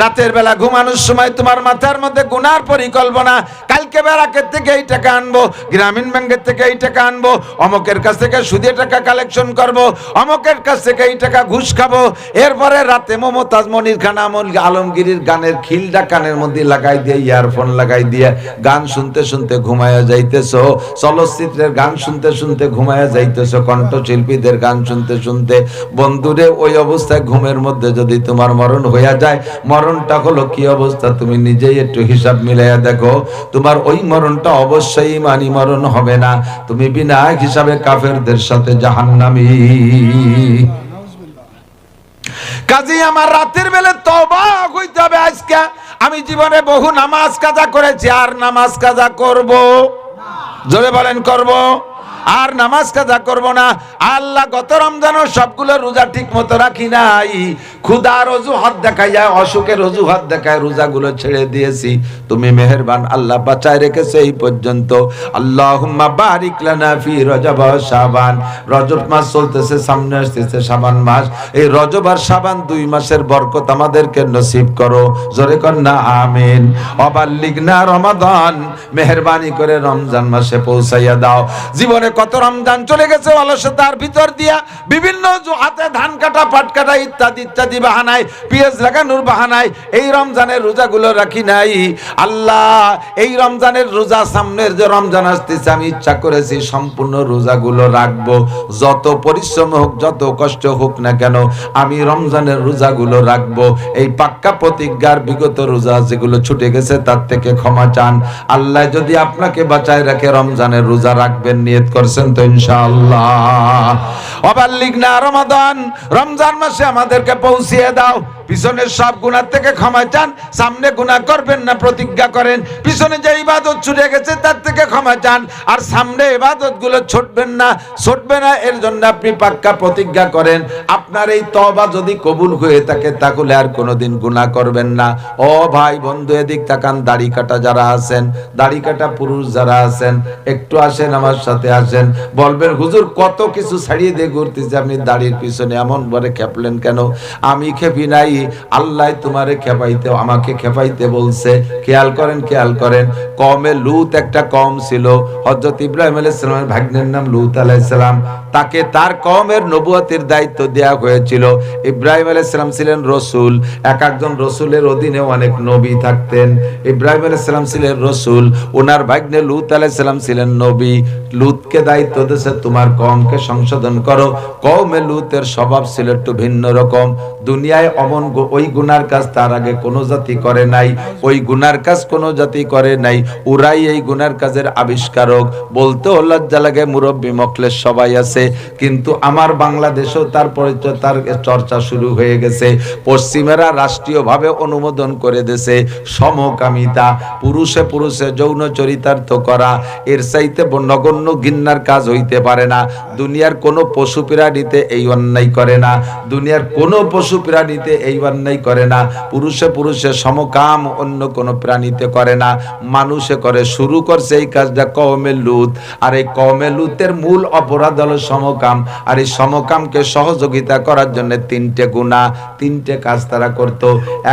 রাতের বেলা ঘুমানোর সময় তোমার মাথার মধ্যে গুনার পরিকল্পনা, কালকে ব্যারাকের থেকে এই টাকা আনবো, গ্রামীণ ব্যাংকের থেকে এই টাকা আনবো, অমকের কাছ থেকে সুদে টাকা কালেকশন করব, অমকের কাছ থেকে এই টাকা ঘুষ খাবো। এরপরে রাতে মমতাজ মনির খান আলমগীরের গানের খিলটা কানের মধ্যে লাগাই দিয়ে, ইয়ারফোন লাগাই দিয়ে গান শুনতে শুনতে ঘুমায়া যাইতেছো, চলচ্চিত্রের গান শুনতে শুনতে ঘুমায়া যাইতেছো, কণ্ঠশিল্পীদের গান শুনতে শুনতে। বন্ধুরে, ওই অবস্থায় ঘুমের মধ্যে যদি তোমার মরণ হইয়া যায়, মরণটা হলো কি অবস্থা তুমি নিজেই একটু হিসাব মিলাইয়া দেখো। তোমার ওই মরণটা অবশ্যই ইমানি মরণ হবে না, তুমি বিনা হিসাবে কাফেরদের সাথে জাহান্নামী। কাজী আমার রাতের বেলা তওবা হইতে হবে। আজকে আমি জীবনে বহু নামাজ কাজা করেছি, আর নামাজ কাজা করব? জোরে বলেন করব? আর নামাজ কাজা করব না। আল্লাহ গত রমজানও সবগুলো রোজা ঠিক মতো রাখি নাই, ক্ষুধার অজুহাত দেখাইয়া, অসুখের অজুহাত দেখায় রোজাগুলো ছেড়ে দিয়েছি। তুমি মেহেরবান, আল্লাহ বাঁচায় রেখেছে এই পর্যন্ত। আল্লাহুম্মা বারিক লানা ফি রজব ওয়া শাবান। রজব মাস চলতেছে, সামনে আসতেছে শাবান মাস। এই রজব আর শাবান 2 মাসের বরকত আমাদেরকে নসিব করো। জোরে কর না আমিন। অবাল্লিগনা রমাদান, মেহেরবানি করে রমজান মাসে পৌঁছাইয়া দাও। জীবনে কত রমজান চলে গেছে অলসতার ভিতর দিয়া, বিভিন্ন হাতে ধান কাটা, পাট কাটা, ইত্যাদি ইত্যাদি বাহানায়, পেঁয়াজ লাগানোর বাহানায় এই রমজানের রোজাগুলো রাখি নাই। আল্লাহ, এই রমজানের রোজা, সামনের যে রমজান আসতেছে, আমি ইচ্ছা করেছি সম্পূর্ণ রোজাগুলো রাখবো। যত পরিশ্রম হোক, যত কষ্ট হোক না কেন, আমি রমজানের রোজাগুলো রাখবো। এই পাক্কা প্রতিজ্ঞার বিগত রোজা যেগুলো ছুটে গেছে তার থেকে ক্ষমা চান। আল্লাহ যদি আপনাকে বাঁচায় রাখে, রমজানের রোজা রাখবেন, নিয়ত করছেন তো ইনশাআল্লাহ? অবাল্লিগনা রমাদান, রমজান মাসে আমাদেরকে পৌঁছিয়ে দাও। পিছনের সব গুনাহ থেকে ক্ষমা চান, সামনে গুনাহ করবেন না প্রতিজ্ঞা করেন। পিছনে যে ইবাদত ছুটে গেছে তার থেকে ক্ষমা চান, আর সামনে ইবাদত গুলো ছুটবেন না, ছুটবে না, এর জন্য আপনি পাক্কা প্রতিজ্ঞা করেন। আপনার এই তওবা যদি কবুল হয়ে থাকে, তাহলে আর কোনোদিন গুনাহ করবেন না। ও ভাই বন্ধু, এদিক তাকান। দাড়ি কাটা যারা আছেন, দাড়ি কাটা পুরুষ যারা আছেন, একটু আসেন আমার সাথে আসেন। বলবেন, হুজুর কত কিছু ছাড়িয়ে দিয়ে ঘুরতেছে, আপনি দাড়ির পিছনে এমন বলে খেপলেন কেন? আমি খেপি নাই, আল্লাহ তোমারে খেপাইতে, আমাকে খেপাইতে বলছে। খেয়াল করেন, খেয়াল করেন। কওমে লূত একটা কওম ছিল, হযরত ইব্রাহিম আলাইহিস সালামের ভাগ্নের নাম লূত আলাইহিস সালাম। তাকে তার কওমের নবুয়তের দায়িত্ব দেয়া হয়েছিল। ইব্রাহিম আলাইহিস সালাম ছিলেন রাসূল, এক একজন রাসূলের অধীনে অনেক নবী থাকতেন। ইব্রাহিম আলাইহিস সালাম ছিলেন রাসূল, ওনার ভাগ্নে লূত আলাইহিস সালাম ছিলেন নবী। লূতকে দায়িত্ব দিয়েছে, তোমার কওমকে সংশোধন করো। কওমে লূতের স্বভাব ছিল একটু ভিন্ন রকম। দুনিয়ায় অমন ওই গুনার কাজ তার আগে কোনো জাতি করে নাই, ওই গুনার কাজ কোনো জাতি করে নাই, ওরাই এই গুনার কাজের আবিষ্কারক। বলতেও লজ্জা লাগে, মুরব্বী মখলেস সবাই আছে, কিন্তু আমার বাংলাদেশেও তার পরিচয়, তার চর্চা শুরু হয়ে গেছে। পশ্চিমেরা রাষ্ট্রীয়ভাবে অনুমোদন করে দিয়েছে সমকামিতা, পুরুষে পুরুষে যৌন চরিতার্থ করা, এর চাইতে নগণ্য ঘৃণার কাজ হইতে পারে না। দুনিয়ার কোনো পশু প্রাণীতে এই অন্যায় করে না, দুনিয়ার কোনো পশু প্রাণীতে এই অন্যায় করে না। পুরুষে পুরুষে সমকাম অন্য কোনো প্রাণীতে করে না, মানুষে করে। শুরু করছে এই কাজটা কওমে লূত, আর এই কওমে লূতের মূল অপরাধ হলো সমকাম। আর এই সমকামকে সহযোগিতা করার জন্য তিনটে গুনাহ, তিনটে কাজ তারা করত।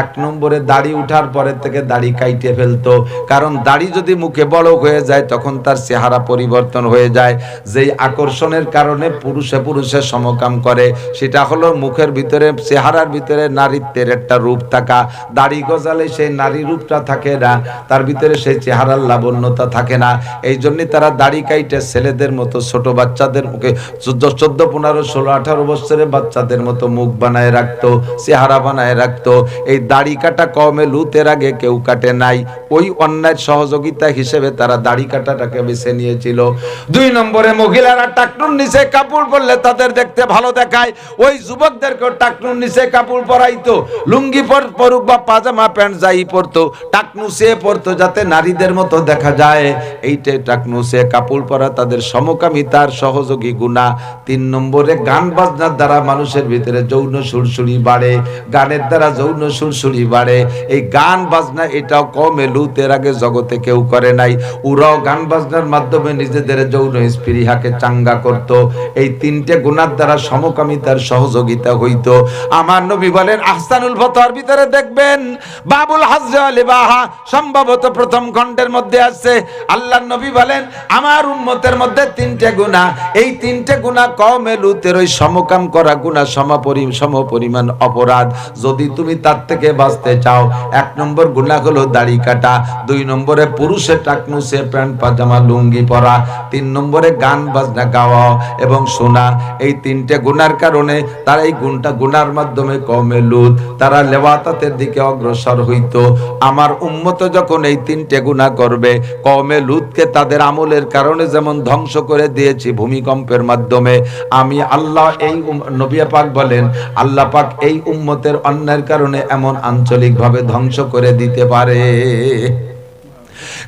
এক নম্বরে দাড়ি উঠার পরে থেকে দাড়ি কাইটে ফেলতো, কারণ দাড়ি যদি মুখে বড় হয়ে যায় তখন তার চেহারা পরিবর্তন হয়ে যায়। যেই আকর্ষণের কারণে পুরুষে পুরুষে সমকাম করে, সেটা হলো মুখের ভিতরে, চেহারার ভিতরে নারীত্বের একটা রূপ থাকা। দাড়ি গজালে সেই নারী রূপটা থাকে না, তার ভিতরে সেই চেহারার লাবণ্যতা থাকে না। এই জন্য তারা দাড়ি কাইটে ছেলেদের মতো, ছোট বাচ্চাদের মুখে 14, 15, 16, 18 বছরের বাচ্চাদের মতো মুখ বানায় রাখতো, চেহারা বানায় রাখতো। এই দাড়ি কাটা কওমে লূতের আগে কেউ কাটে নাই। ওই অন্যায়ের সহযোগিতা হিসেবে তারা দাড়ি কাটাটাকে বেছে নিয়েছিল। 2 নম্বরে মহিলারা টাকনুর নিচে কাপড় পরলে তাদের দেখতে ভালো দেখায়, ওই যুবকদেরকে টাকনুর নিচে কাপড় পরাইতো। লুঙ্গি পরুক বা পাজামা প্যান্ট যাই পরতো, টাকনু সে পরতো যাতে নারীদের মতো দেখা যায়। এইটাই টাকনু সে কাপড় পরা তাদের সমকামিতার সহযোগী গুনাহ। 3 নম্বরে গান বাজনার দ্বারা মানুষের ভিতরে যৌন সুরসুরি বাড়ে, গানের দ্বারা যৌন সুরসুরি বাড়ে। এই গান বাজনা এটাও কওমে লূতের আগে জগতে কেউ করে নাই। ওরাও গান বাজনার মাধ্যমে নিজেদের যৌন স্পৃহাকে চাঙ্গা করত। এই 3টে গুনার দ্বারা সমকামিতার সহযোগিতা হইতো। আমার নবী বলেন, আহসানুল ফতোয়ার ভিতরে দেখবেন বাবুল হাজ্জ ওয়াল ইবাহা সম্ভবত প্রথম খণ্ডের মধ্যে আছে। আল্লাহর নবী বলেন, আমার উম্মতের মধ্যে 3টে গুনাহ, এই 3টে গুনাহ কওমে লূতের ওই সমকাম করা গুনাহ সমপরিমাণ অপরাধ। যদি তুমি তার থেকে বাঁচতে চাও, 1 নম্বর গুনাহ হলো দাড়ি কাটা, 2 নম্বরে পুরুষের টাকনু সে প্যান্ট পাজামা লুঙ্গি পরা, 3 নম্বরে গান বাজনা গাওয়া এবং শোনা। এই 3টে গুনার কারণে তারা এই গুনার মাধ্যমে কওমে লূত তারা লেওয়াতাতের দিকে অগ্রসর হইতো। আমার উম্মত যখন এই 3টে গুনাহ করবে, কওমে লূতকে তাদের আমলের কারণে যেমন ধ্বংস করে দিয়েছি ভূমিকম্পের মাধ্যমে, আমি আল্লাহ, এই নবী পাক বলেন, আল্লাহ পাক এই উম্মতের অন্যায়ের কারণে এমন আঞ্চলিকভাবে ধ্বংস করে দিতে পারে।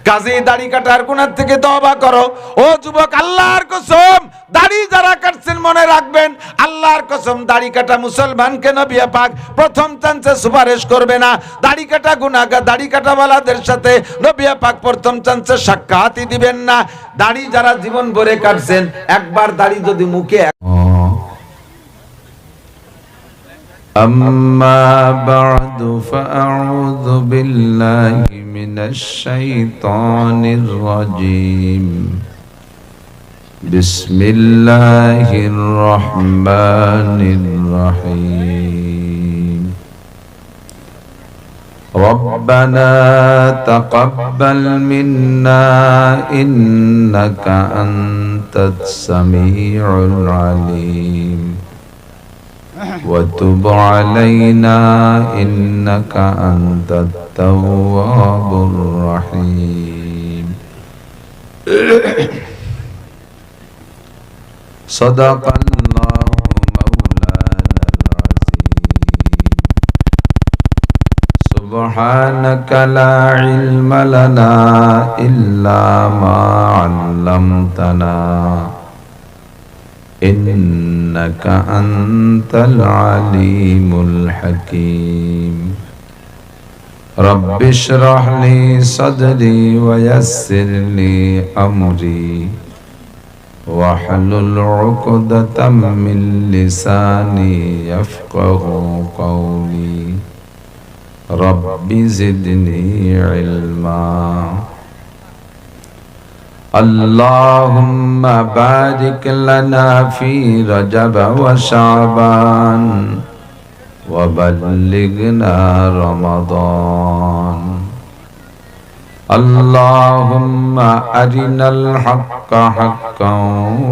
কাজী দাড়ি কাটার গুনাহ থেকে তওবা করো ও যুবক। আল্লাহর কসম, দাড়ি যারা কাটছেন মনে রাখবেন, আল্লাহর কসম, দাড়ি কাটা মুসলমানকে নবী পাক প্রথম চান্সে সুপারিশ করবে না। দাড়ি কাটা গুনাহগার, দাড়ি কাটাওয়ালাদের সাথে নবী পাক প্রথম চান্সে সাক্ষাৎই দিবেন না। দাড়ি যারা জীবন ভরে কাটছেন, একবার দাড়ি যদি মুখে أما بعد فأعوذ بالله من الشيطان الرجيم بسم الله الرحمن الرحيم ربنا تقبل منا إنك أنت السميع العليم وتب علينا إنك أنت التواب الرحيم صدق الله مولانا العظيم سبحانك لا علم لنا إلا ما علمتنا إنك أنت العليم الحكيم رب اشرح لي صدري ويسر لي أمري واحلل عقدة من لساني يفقه قولي رب زدني علما اللهم بارك لنا في رجب وشعبان وبلغنا رمضان اللهم أرنا الحق حقا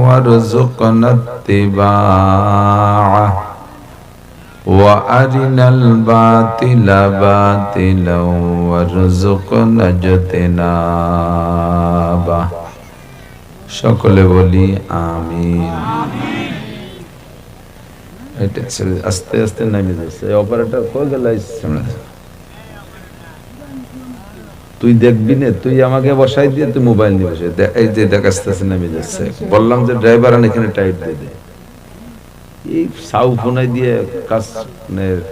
وارزقنا اتباعه وأرنا الباطل باطلا وارزقنا اجتنابه সকলে বলি আমিন। এটা আস্তে আস্তে নামিয়ে যাচ্ছে। অপারেটর কই গেল? তুই দেখবি না, তুই আমাকে বসাই দিয়ে তুই মোবাইল নিয়ে বসে এই যে দেখ আস্তে আস্তে নামিয়ে যাচ্ছে। বললাম যে ড্রাইভার এখানে টাইট দিয়ে দে। এই সাউ ফোনাই দিয়ে কাজ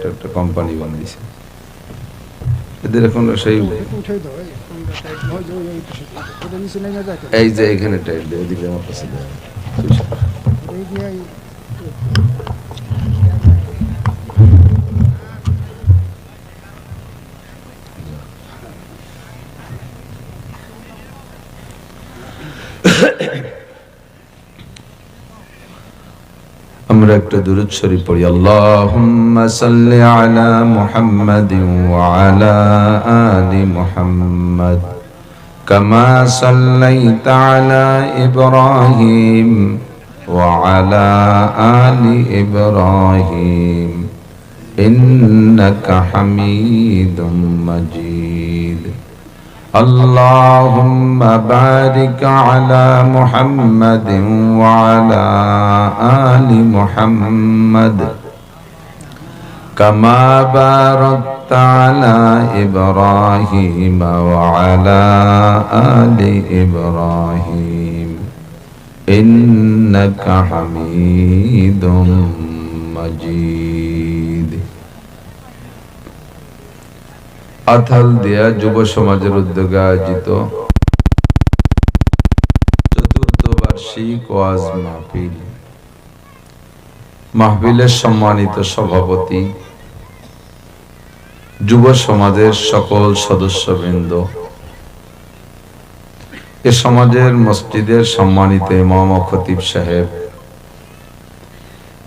একটা কোম্পানি বানিয়েছে এদের এখন সেই এই যে এখানে টাইট দিয়ে ওদিকে আমার কাছে আমরা একটা দুরূদ শরীফ পড়ি। আল্লাহুম্মা সাল্লি আলা মুহাম্মাদিন ওয়া আলা আলি মুহাম্মাদ কামা সাল্লাইতা আলা ইব্রাহিম ওয়া আলা আলি ইব্রাহিম ইন্নাকা হামিদুম মাজিদ। اللهم بارك على محمد وعلى آل محمد كما باركت على إبراهيم وعلى آل إبراهيم إنك حميد مجيد। আথাল দেয়া যুব সমাজের উদ্যোগে আয়োজিত চতুর্থ বার্ষিক ওয়াজ মাহফিল, মাহফিলের সম্মানিত সভাপতি, যুব সমাজের সকল সদস্যবৃন্দ, এ সমাজের মসজিদের সম্মানিত ইমাম ও খতিব সাহেব,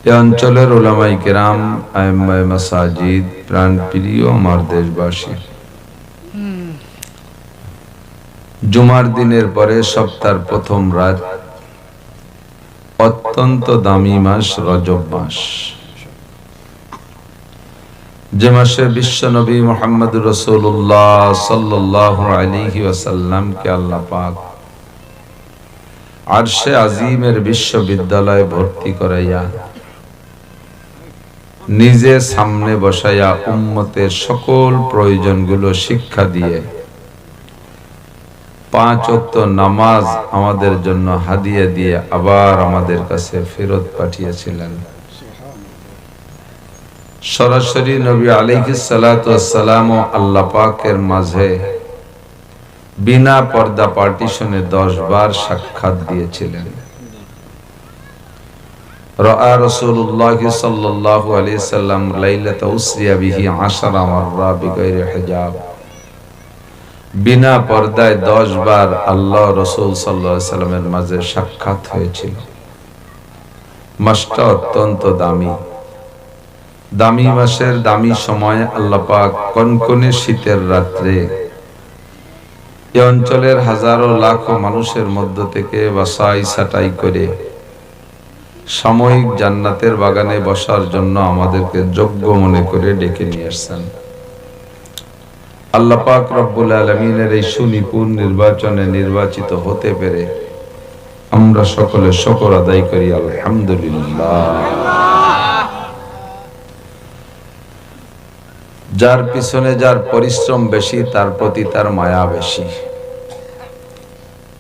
এ অঞ্চলের উলামায়ে কেরাম, আইম্মায়ে মাসাজিদ, প্রাণপ্রিয় আমার দেশবাসী, জুমার দিনের পরে সপ্তাহের প্রথম রাত, অত্যন্ত দামি মাস রজব মাস, যে মাসে বিশ্বনবী মুহাম্মদুর রাসূলুল্লাহ সাল্লাল্লাহু আলাইহি ওয়াসাল্লামকে আল্লাহ পাক আরশে আজিমের বিশ্ববিদ্যালয়ে ভর্তি করাইয়া নিজে সামনে বসাইয়া উম্মতের সকল প্রয়োজনগুলো শিক্ষা দিয়ে 5 ওয়াক্ত নামাজ আমাদের জন্য হাদিয়া দিয়ে আবার আমাদের কাছে ফেরত পাঠিয়েছিলেন। সরাসরি নবী আলাইহিস সালাতু ওয়াস সালাম ও আল্লাহ পাকের মাঝে বিনা পর্দা পার্টিশনে 10 বার সাক্ষাৎ দিয়েছিলেন। রাআ রাসূলুল্লাহ সাল্লাল্লাহু আলাইহি সাল্লাম লাইলাতা উসরিয়া বিহি 10 মাররা বিগাইরি হিজাব, বিনা পর্দায় 10 বার আল্লাহ রাসূল সাল্লাল্লাহু আলাইহি সাল্লামের মাঝে সাক্ষাৎ হয়েছিল। মাসটা অত্যন্ত দামি, দামি মাসের দামি সময়ে আল্লাহ পাক কনকনে শীতের রাত্রে এই অঞ্চলের হাজারো লাখো মানুষের মধ্য থেকে বাছাই ছাঁটাই করে সাময়িক জান্নাতের বাগানে বসার জন্য আমাদেরকে যোগ্য মনে করে ডেকে নিয়ে আসছেন। আল্লাহ পাক রব্বুল আলামিনের এই সুনিপুণ নির্বাচনে নির্বাচিত হতে পেরে আমরা সকলে শুকর আদায় করি আলহামদুলিল্লাহ। যার পিছনে যার পরিশ্রম বেশি তার প্রতি তার মায়া বেশি,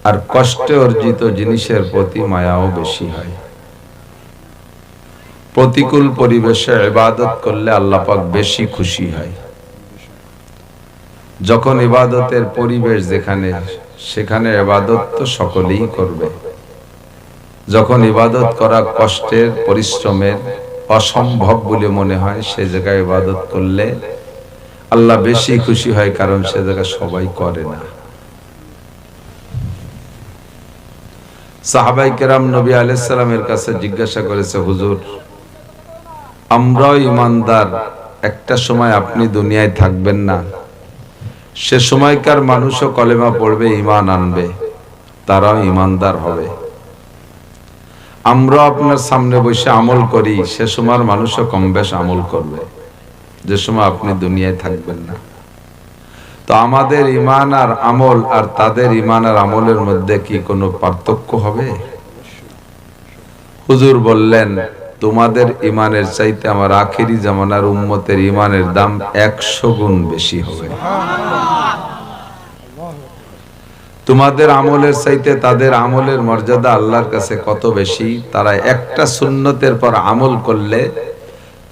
আর কষ্টে অর্জিত জিনিসের প্রতি মায়াও বেশি হয়। প্রতিকূল পরিবেশে ইবাদত করলে আল্লাহ পাক বেশি খুশি হয়। যখন ইবাদতের পরিবেশ যেখানে সেখানে ইবাদত তো সকলেই করবে। যখন ইবাদত করা কষ্টের পরিশ্রমের অসম্ভব বলে মনে হয় সে জায়গায় ইবাদত করলে আল্লাহ বেশি খুশি হয়, কারণ সে জায়গায় সবাই করে না। সাহাবায়ে কেরাম নবী আলাইহিস সালামের কাছে জিজ্ঞাসা করেছে, হুজুর আমরাও ইমানদার, একটা সময় আপনি দুনিয়ায় থাকবেন না, সে সময়কার মানুষও কলেমা পড়বে, ঈমান আনবে, তারাও ইমানদার হবে। আমরা আপনার সামনে বসে আমল করি, সে সময় মানুষও কম বেশ আমল করবে, যে সময় আপনি দুনিয়ায় থাকবেন না। তো আমাদের ঈমান আর আমল আর তাদের ঈমান আর আমলের মধ্যে কি কোনো পার্থক্য হবে? হুজুর বললেন, তোমাদের ঈমানের চাইতে আমার আখেরি জামানার উম্মতের ঈমানের দাম 100 গুণ বেশি হবে। তোমাদের আমলের চাইতে তাদের আমলের মর্যাদা আল্লাহর কাছে কত বেশি। তারা একটা সুন্নতের পর আমল করলে,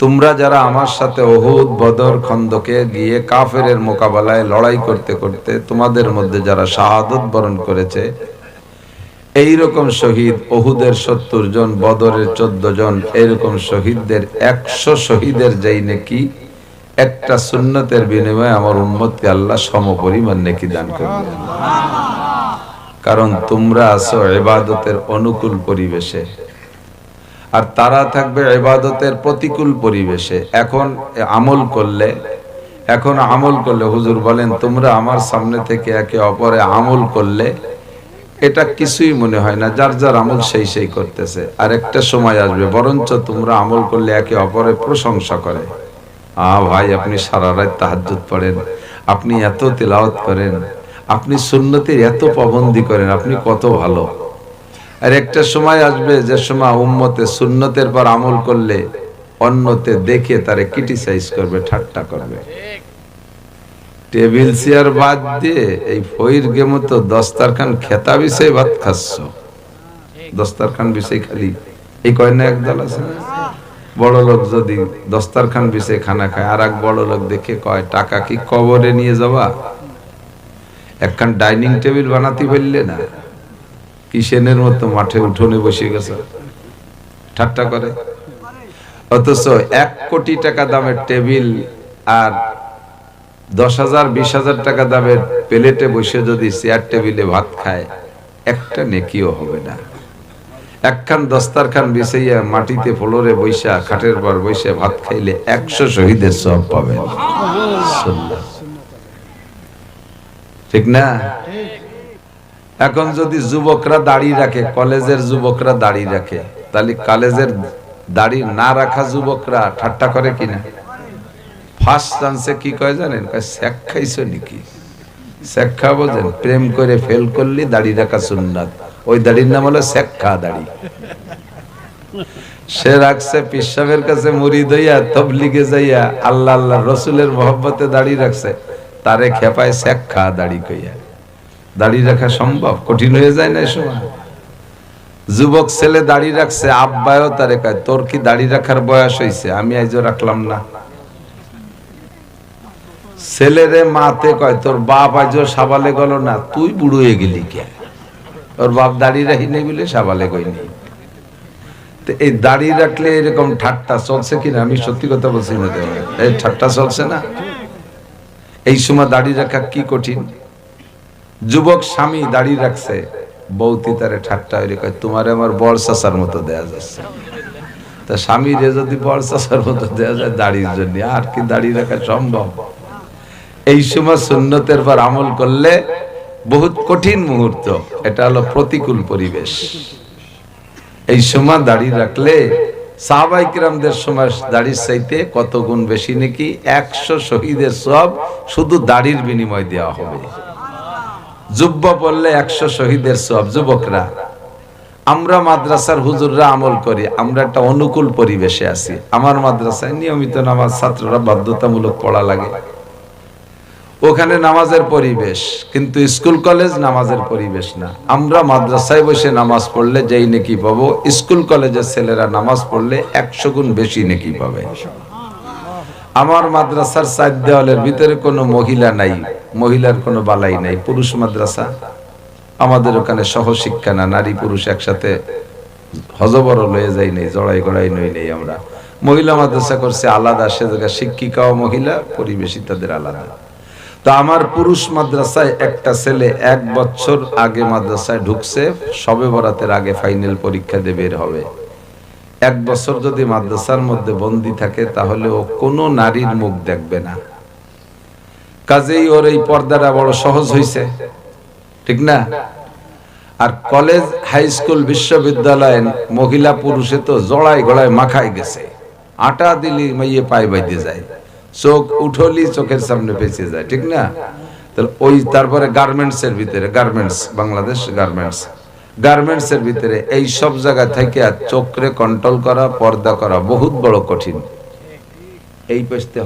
তোমরা যারা আমার সাথে উহুদ, বদর, খন্দকে গিয়ে কাফেরের মোকাবেলায় লড়াই করতে করতে তোমাদের মধ্যে যারা শাহাদত বরণ করেছে, এই রকম শহীদ উহুদের 70 জন, বদরের 14 জন, এরকম শহীদদের 100 শহীদের যেই নেকি একটা সুন্নতের বিনিময়ে আমার উম্মতকে আল্লাহ সমপরিমাণ নেকি দান করবেন। কারণ তোমরা আছো ইবাদতের অনুকূল পরিবেশে, আর তারা থাকবে ইবাদতের প্রতিকূল পরিবেশে। এখন আমল করলে হুজুর বলেন, তোমরা আমার সামনে থেকে একে অপরে আমল করলে এটা কিছুই মনে হয় না, যার যার আমল সেই সেই করতেছে। আর একটা সময় আসবে বরঞ্চ তোমরা আমল করলে একে অপরের প্রশংসা করে, ভাই আপনি সারা রাত তাহাজ্জুদ পড়েন, আপনি এত তিলাওয়াত করেন, আপনি সুন্নতের এত পাবন্দি করেন, আপনি কত ভালো। আর একটা সময় আসবে যে সময় উম্মতে সুন্নতের পর আমল করলে অন্যতে দেখে তারে ক্রিটিসাইজ করবে, ঠাট্টা করবে। টেবিল চেয়ার বাদ দিয়ে এই ফইর গে মতো দস্তারখান খেতা বিষয় ভাত খাচ্ছ, দস্তারখান বিষয় খালি এই কয় না একদল আছে না, বড় লোক যদি দস্তারখান বিষয় খানা খায়, আর এক বড় লোক দেখে কয় টাকা কি কবরে নিয়ে যাবা, একখান ডাইনিং টেবিল বানাতে পারলে না, কিসেনের মতো মাঠে উঠোনে বসে গেছে, ঠাট্টা করে। অথচ 1 কোটি টাকা দামের টেবিল আর 10,000 20,000 টাকা দামের প্লেটে বসে যদি চেয়ার টেবিলে ভাত খায়, একটা নেকিও হবে না। একখান দস্তারখান বিছাইয়া মাটিতে ফ্লোরে বৈশা, খাটের পর বৈশা ভাত খাইলে 100 শহীদের সব পাবেন। ঠিক না? এখন যদি যুবকরা দাড়ি রাখে, কলেজের যুবকরা দাড়ি রাখে, তাহলে কলেজের দাড়ি না রাখা যুবকরা ঠাট্টা করে কিনা? ফার্স্ট চান্সে কি কয় জানেন? কয় শেখ খাইছো নাকি? শেখ খা বোঝেন? প্রেম করে ফেল করলি দাড়ি রাখা সুন্নাত, ওই দাড়ির নাম হলো শেখ খা দাড়ি। সে রাখছে পিসাবের কাছে মুরিদ হইয়া, তবলিগে যাইয়া আল্লাহ আল্লাহ রসুলের মহব্বতে দাড়ি রাখছে, তারে খেপায় শেখ খা দাড়ি কইয়া। দাড়ি রাখা সম্ভব? কঠিন হয়ে যায় না এই সময়? যুবক ছেলে দাড়ি রাখছে, আব্বায়ও তারে কয় তোর কি দাড়ি রাখার বয়স হইছে? আমি আইজো রাখলাম না। ছেলেরে মাতে কয় তোর বাপ আইজো সাবালে গেল না, তুই বুড়ো হয়ে গেলি কে? ওর বাপ দাড়ি রাখি নেই বলে সাবালে গইনি। তো এই দাড়ি রাখলে এরকম ঠাট্টা চলছে কিনা? আমি সত্যি কথা বলছি না, এই ঠাট্টা চলছে না? এই সময় দাড়ি রাখা কি কঠিন। যুবক স্বামী দাড়ি রাখছে, বউতি তারে ঠাট্টা হইলে কয় তোমারে আমার বড় চাচার মতো দেয়া যাচ্ছে। তা স্বামীরে যদি বড় চাচার মতো দেয়া যায় দাড়ির জন্য, আর কি দাড়ি রাখা সম্ভব? এই সময় সুন্নতের পর আমল করলে বহুত কঠিন মুহূর্ত, এটা হলো প্রতিকূল পরিবেশ। এই সময় দাড়ি রাখলে সাহাবায়ে কিরামদের সময় দাড়ির চাইতে কত গুণ বেশি নাকি 100 শহীদের সব শুধু দাড়ির বিনিময় দেওয়া হবে। জুব্বা পড়লে 100 শহীদের সব। যুবকরা, আমরা মাদ্রাসার হুজুররা আমল করি, আমরা একটা অনুকূল পরিবেশে আছি। আমার মাদ্রাসায় নিয়মিত নামাজ ছাত্ররা বাধ্যতামূলক পড়া লাগে, ওখানে নামাজের পরিবেশ, কিন্তু স্কুল কলেজ নামাজের পরিবেশ না। আমরা মাদ্রাসায় বসে নামাজ পড়লে যেই নেকি পাবো, স্কুল কলেজের ছেলেরা নামাজ পড়লে 100 গুণ বেশি নেকি পাবে। আমার মাদ্রাসার 4 দেওয়ালের ভিতরে কোনো মহিলা নাই, মহিলার কোনো বালাই নাই, পুরুষ মাদ্রাসা। আমাদের ওখানে সহশিক্ষা না, নারী পুরুষ একসাথে হজবর লয়ে যাই নেই, জড়াই গড়াই নই নেই। আমরা মহিলা মাদ্রাসা করছে আলাদা, সে জায়গায় শিক্ষিকাও মহিলা, পরিবেশই তাদের আলাদা। তো আমার পুরুষ মাদ্রাসায় একটা ছেলে 1 বছর আগে মাদ্রাসায় ঢুকছে, শবে বরাতের আগে ফাইনাল পরীক্ষা দিয়ে বের হবে। 1 বছর যদি মাদ্রাসার মধ্যে বন্দী থাকে, তাহলে ও কোনো নারীর মুখ দেখবে না। কাজেই ওর এই পর্দাটা বড় সহজ হইছে, ঠিক না? আর কলেজ, হাই স্কুল, বিশ্ববিদ্যালয়ে মহিলা পুরুষে তো জড়াই গড়ায় মাখাই গেছে। আটা দিলি মাইয়ে পায়ে বাইতে যায়, চোখ উঠলি চোখের সামনে পেঁচে যায়, ঠিক না? তারপরে গার্মেন্টস এর ভিতরে, গার্মেন্টস, বাংলাদেশ গার্মেন্টস এর ভিতরে এই সব জায়গা থেকে চোখরে কন্ট্রোল করা, পর্দা করা বহুত বড় কঠিন। এই পাশে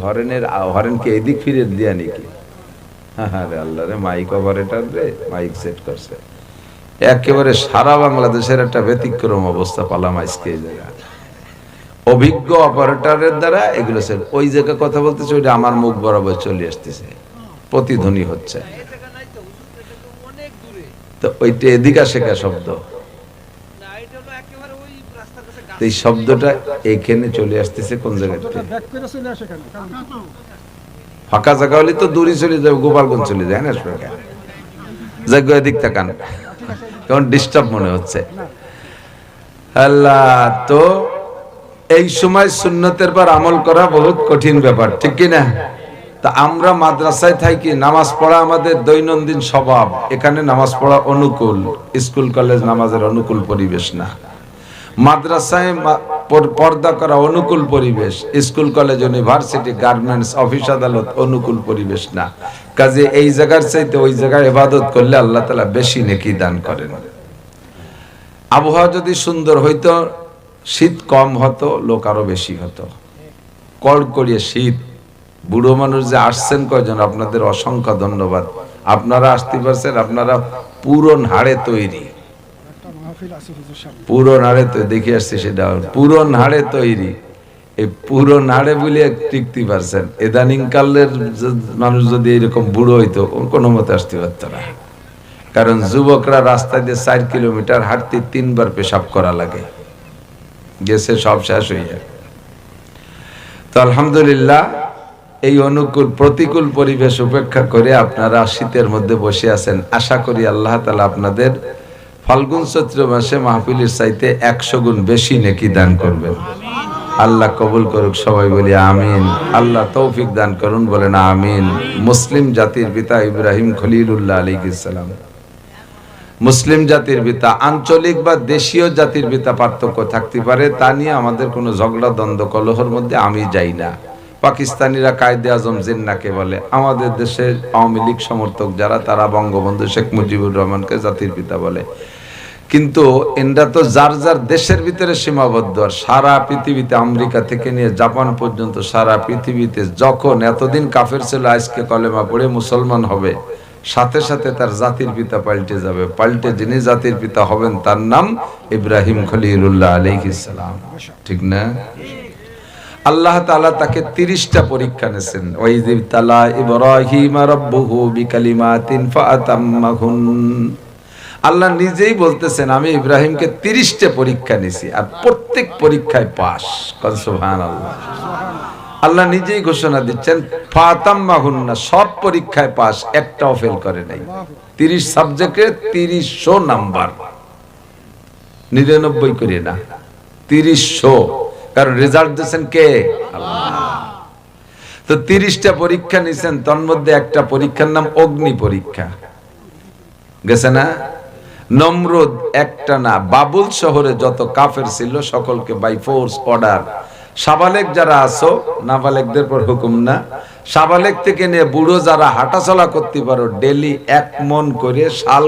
হরেন কি এদিক ফিরে দিয়া নাকি? হ্যাঁ রে আল্লাহ রে, মাইক অপারেটর রে মাইক সেট করছে। একেবারে সারা বাংলাদেশের একটা ব্যতিক্রম অবস্থা পালাম আজকে এই জায়গা। অভিজ্ঞ অপারেটরের দ্বারা এগুলো সেট। ওই জায়গায় কথা বলতেছে, ওইটা আমার মুখ বরাবর চলে আসতেছে, প্রতিধ্বনি হচ্ছে। তো ওইটা এদিকে শেখা শব্দ, এই শব্দটা এইখানে চলে আসতেছে কোন জায়গাতে? ফাঁকা জায়গা হলে তো দূরে চলে যাবে, গোপালগঞ্জ চলে যায় না, জায়গা এদিক তাকান, কারণ ডিস্টার্ব মনে হচ্ছে। আল্লাহ, তো এই সময় সুন্নতের পর আমল করা বহুত কঠিন ব্যাপার, ঠিক কি না? তা আমরা মাদ্রাসায় থাকি, নামাজ পড়া আমাদের দৈনন্দিন স্বভাব। এখানে নামাজ পড়া অনুকূল, স্কুল কলেজ নামাজের অনুকূল পরিবেশ না। মাদ্রাসায় পর্দা করা অনুকূল পরিবেশ, school college university garments office আদালত অনুকূল পরিবেশ না। কাজে এই জায়গার চাইতে ওই জায়গায় ইবাদত করলে আল্লাহ তাআলা বেশি নেকি দান করেন। আবহাওয়া যদি সুন্দর হইতো, শীত কম হতো, লোক আরো বেশি হতো। কড়কড়িয়ে শীত। বুড়ো মানুষ যে আসছেন কয়জন, আপনাদের অসংখ্য ধন্যবাদ। আপনারা আসতে পারছেন, আপনারা পুরন হাড়ে তৈরি, পুরন হাড়ে তো দেখে আসছি, সেটা পুরন হাড়ে তৈরি। এই পুরন হাড়ে বলে টিকতে পারছেন। ইদানিং কালের মানুষ যদি এরকম বুড়ো হইতো, কোনো মতে আসতে পারত না। কারণ যুবকরা রাস্তা দিয়ে 4 কিলোমিটার হাঁটতে 3 বার পেশাব করা লাগে, গেছে সব শেষ হয়ে যায়। তো আলহামদুলিল্লাহ, এই অনুকূল প্রতিকূল পরিবেশ উপেক্ষা করে আপনারা শীতের মধ্যে বসে আছেন। আশা করি আল্লাহ তাআলা আপনাদের ফাল্গুন চৈত্র মাসে মাহফিলের চাইতে 100 গুণ বেশি নেকি দান করবেন। আল্লাহ কবুল করুক, সবাই বলি আমিন। আল্লাহ তৌফিক দান করুন, বলেন আমিন। মুসলিম জাতির পিতা ইব্রাহিম খলিলুল্লাহ আলাইহিস সালাম, মুসলিম জাতির পিতা। আঞ্চলিক বা দেশীয় জাতির পিতা পার্থক্য থাকতে পারে, তা নিয়ে আমাদের কোনো ঝগড়া দ্বন্দ্ব কলহের মধ্যে আমি যাই না। পাকিস্তানিরা কায়েদে আজম জিন্নাকে বলে, আমাদের দেশের আওয়ামী লীগ সমর্থক যারা, তারা বঙ্গবন্ধু শেখ মুজিবুর রহমানকে জাতির পিতা বলে। কিন্তু এনরা তো যার যার দেশের ভিতরে সীমাবদ্ধ। আর সারা পৃথিবীতে, আমেরিকা থেকে নিয়ে জাপান পর্যন্ত সারা পৃথিবীতে যখন এতদিন কাফের ছিল, আজকে কলেমা পড়ে মুসলমান হবে, সাথে সাথে তার জাতির পিতা পাল্টে যাবে। পাল্টে যিনি জাতির পিতা হবেন তার নাম ইব্রাহিম খলিলুল্লাহ আলাইহিস সালাম, ঠিক না? আল্লাহ তাআলা তাকে 30টা পরীক্ষা নিয়েছেন। ওয়াইয ইবতালা ইব্রাহিম রাব্বুহু বিকালিমাতিন ফাআতাম্মাহুন। আল্লাহ নিজেই বলতেছেন, আমি ইব্রাহিমকে 30টা পরীক্ষা নিয়েছি, আর প্রত্যেক পরীক্ষায় পাস। সুবহানাল্লাহ। আল্লাহ নিজেই ঘোষণা দিচ্ছেন ফাতাম্মাহুন, সব পরীক্ষায় পাস, একটাও ফেল করে নাই। 30 সাবজেক্টে 30 নাম্বার, 99 করে না, 30। কারণ রেজাল্ট দিয়েছেন কে? আল্লাহ। তো 30টা পরীক্ষা নিছেন, তার মধ্যে একটা পরীক্ষার নাম অগ্নি পরীক্ষা, গেছে না? নমরুদ একটা না, বাবুল শহরে যত কাফের ছিল সকলকে বাই ফোর্স অর্ডার। সাবালেক যারা আছো, নাবালেকদের পর হুকুম না, সাবালেক থেকে নিয়ে বুড়ো যারা হাঁটাচলা করতে পারো, ডেলি 1 মণ করে শাল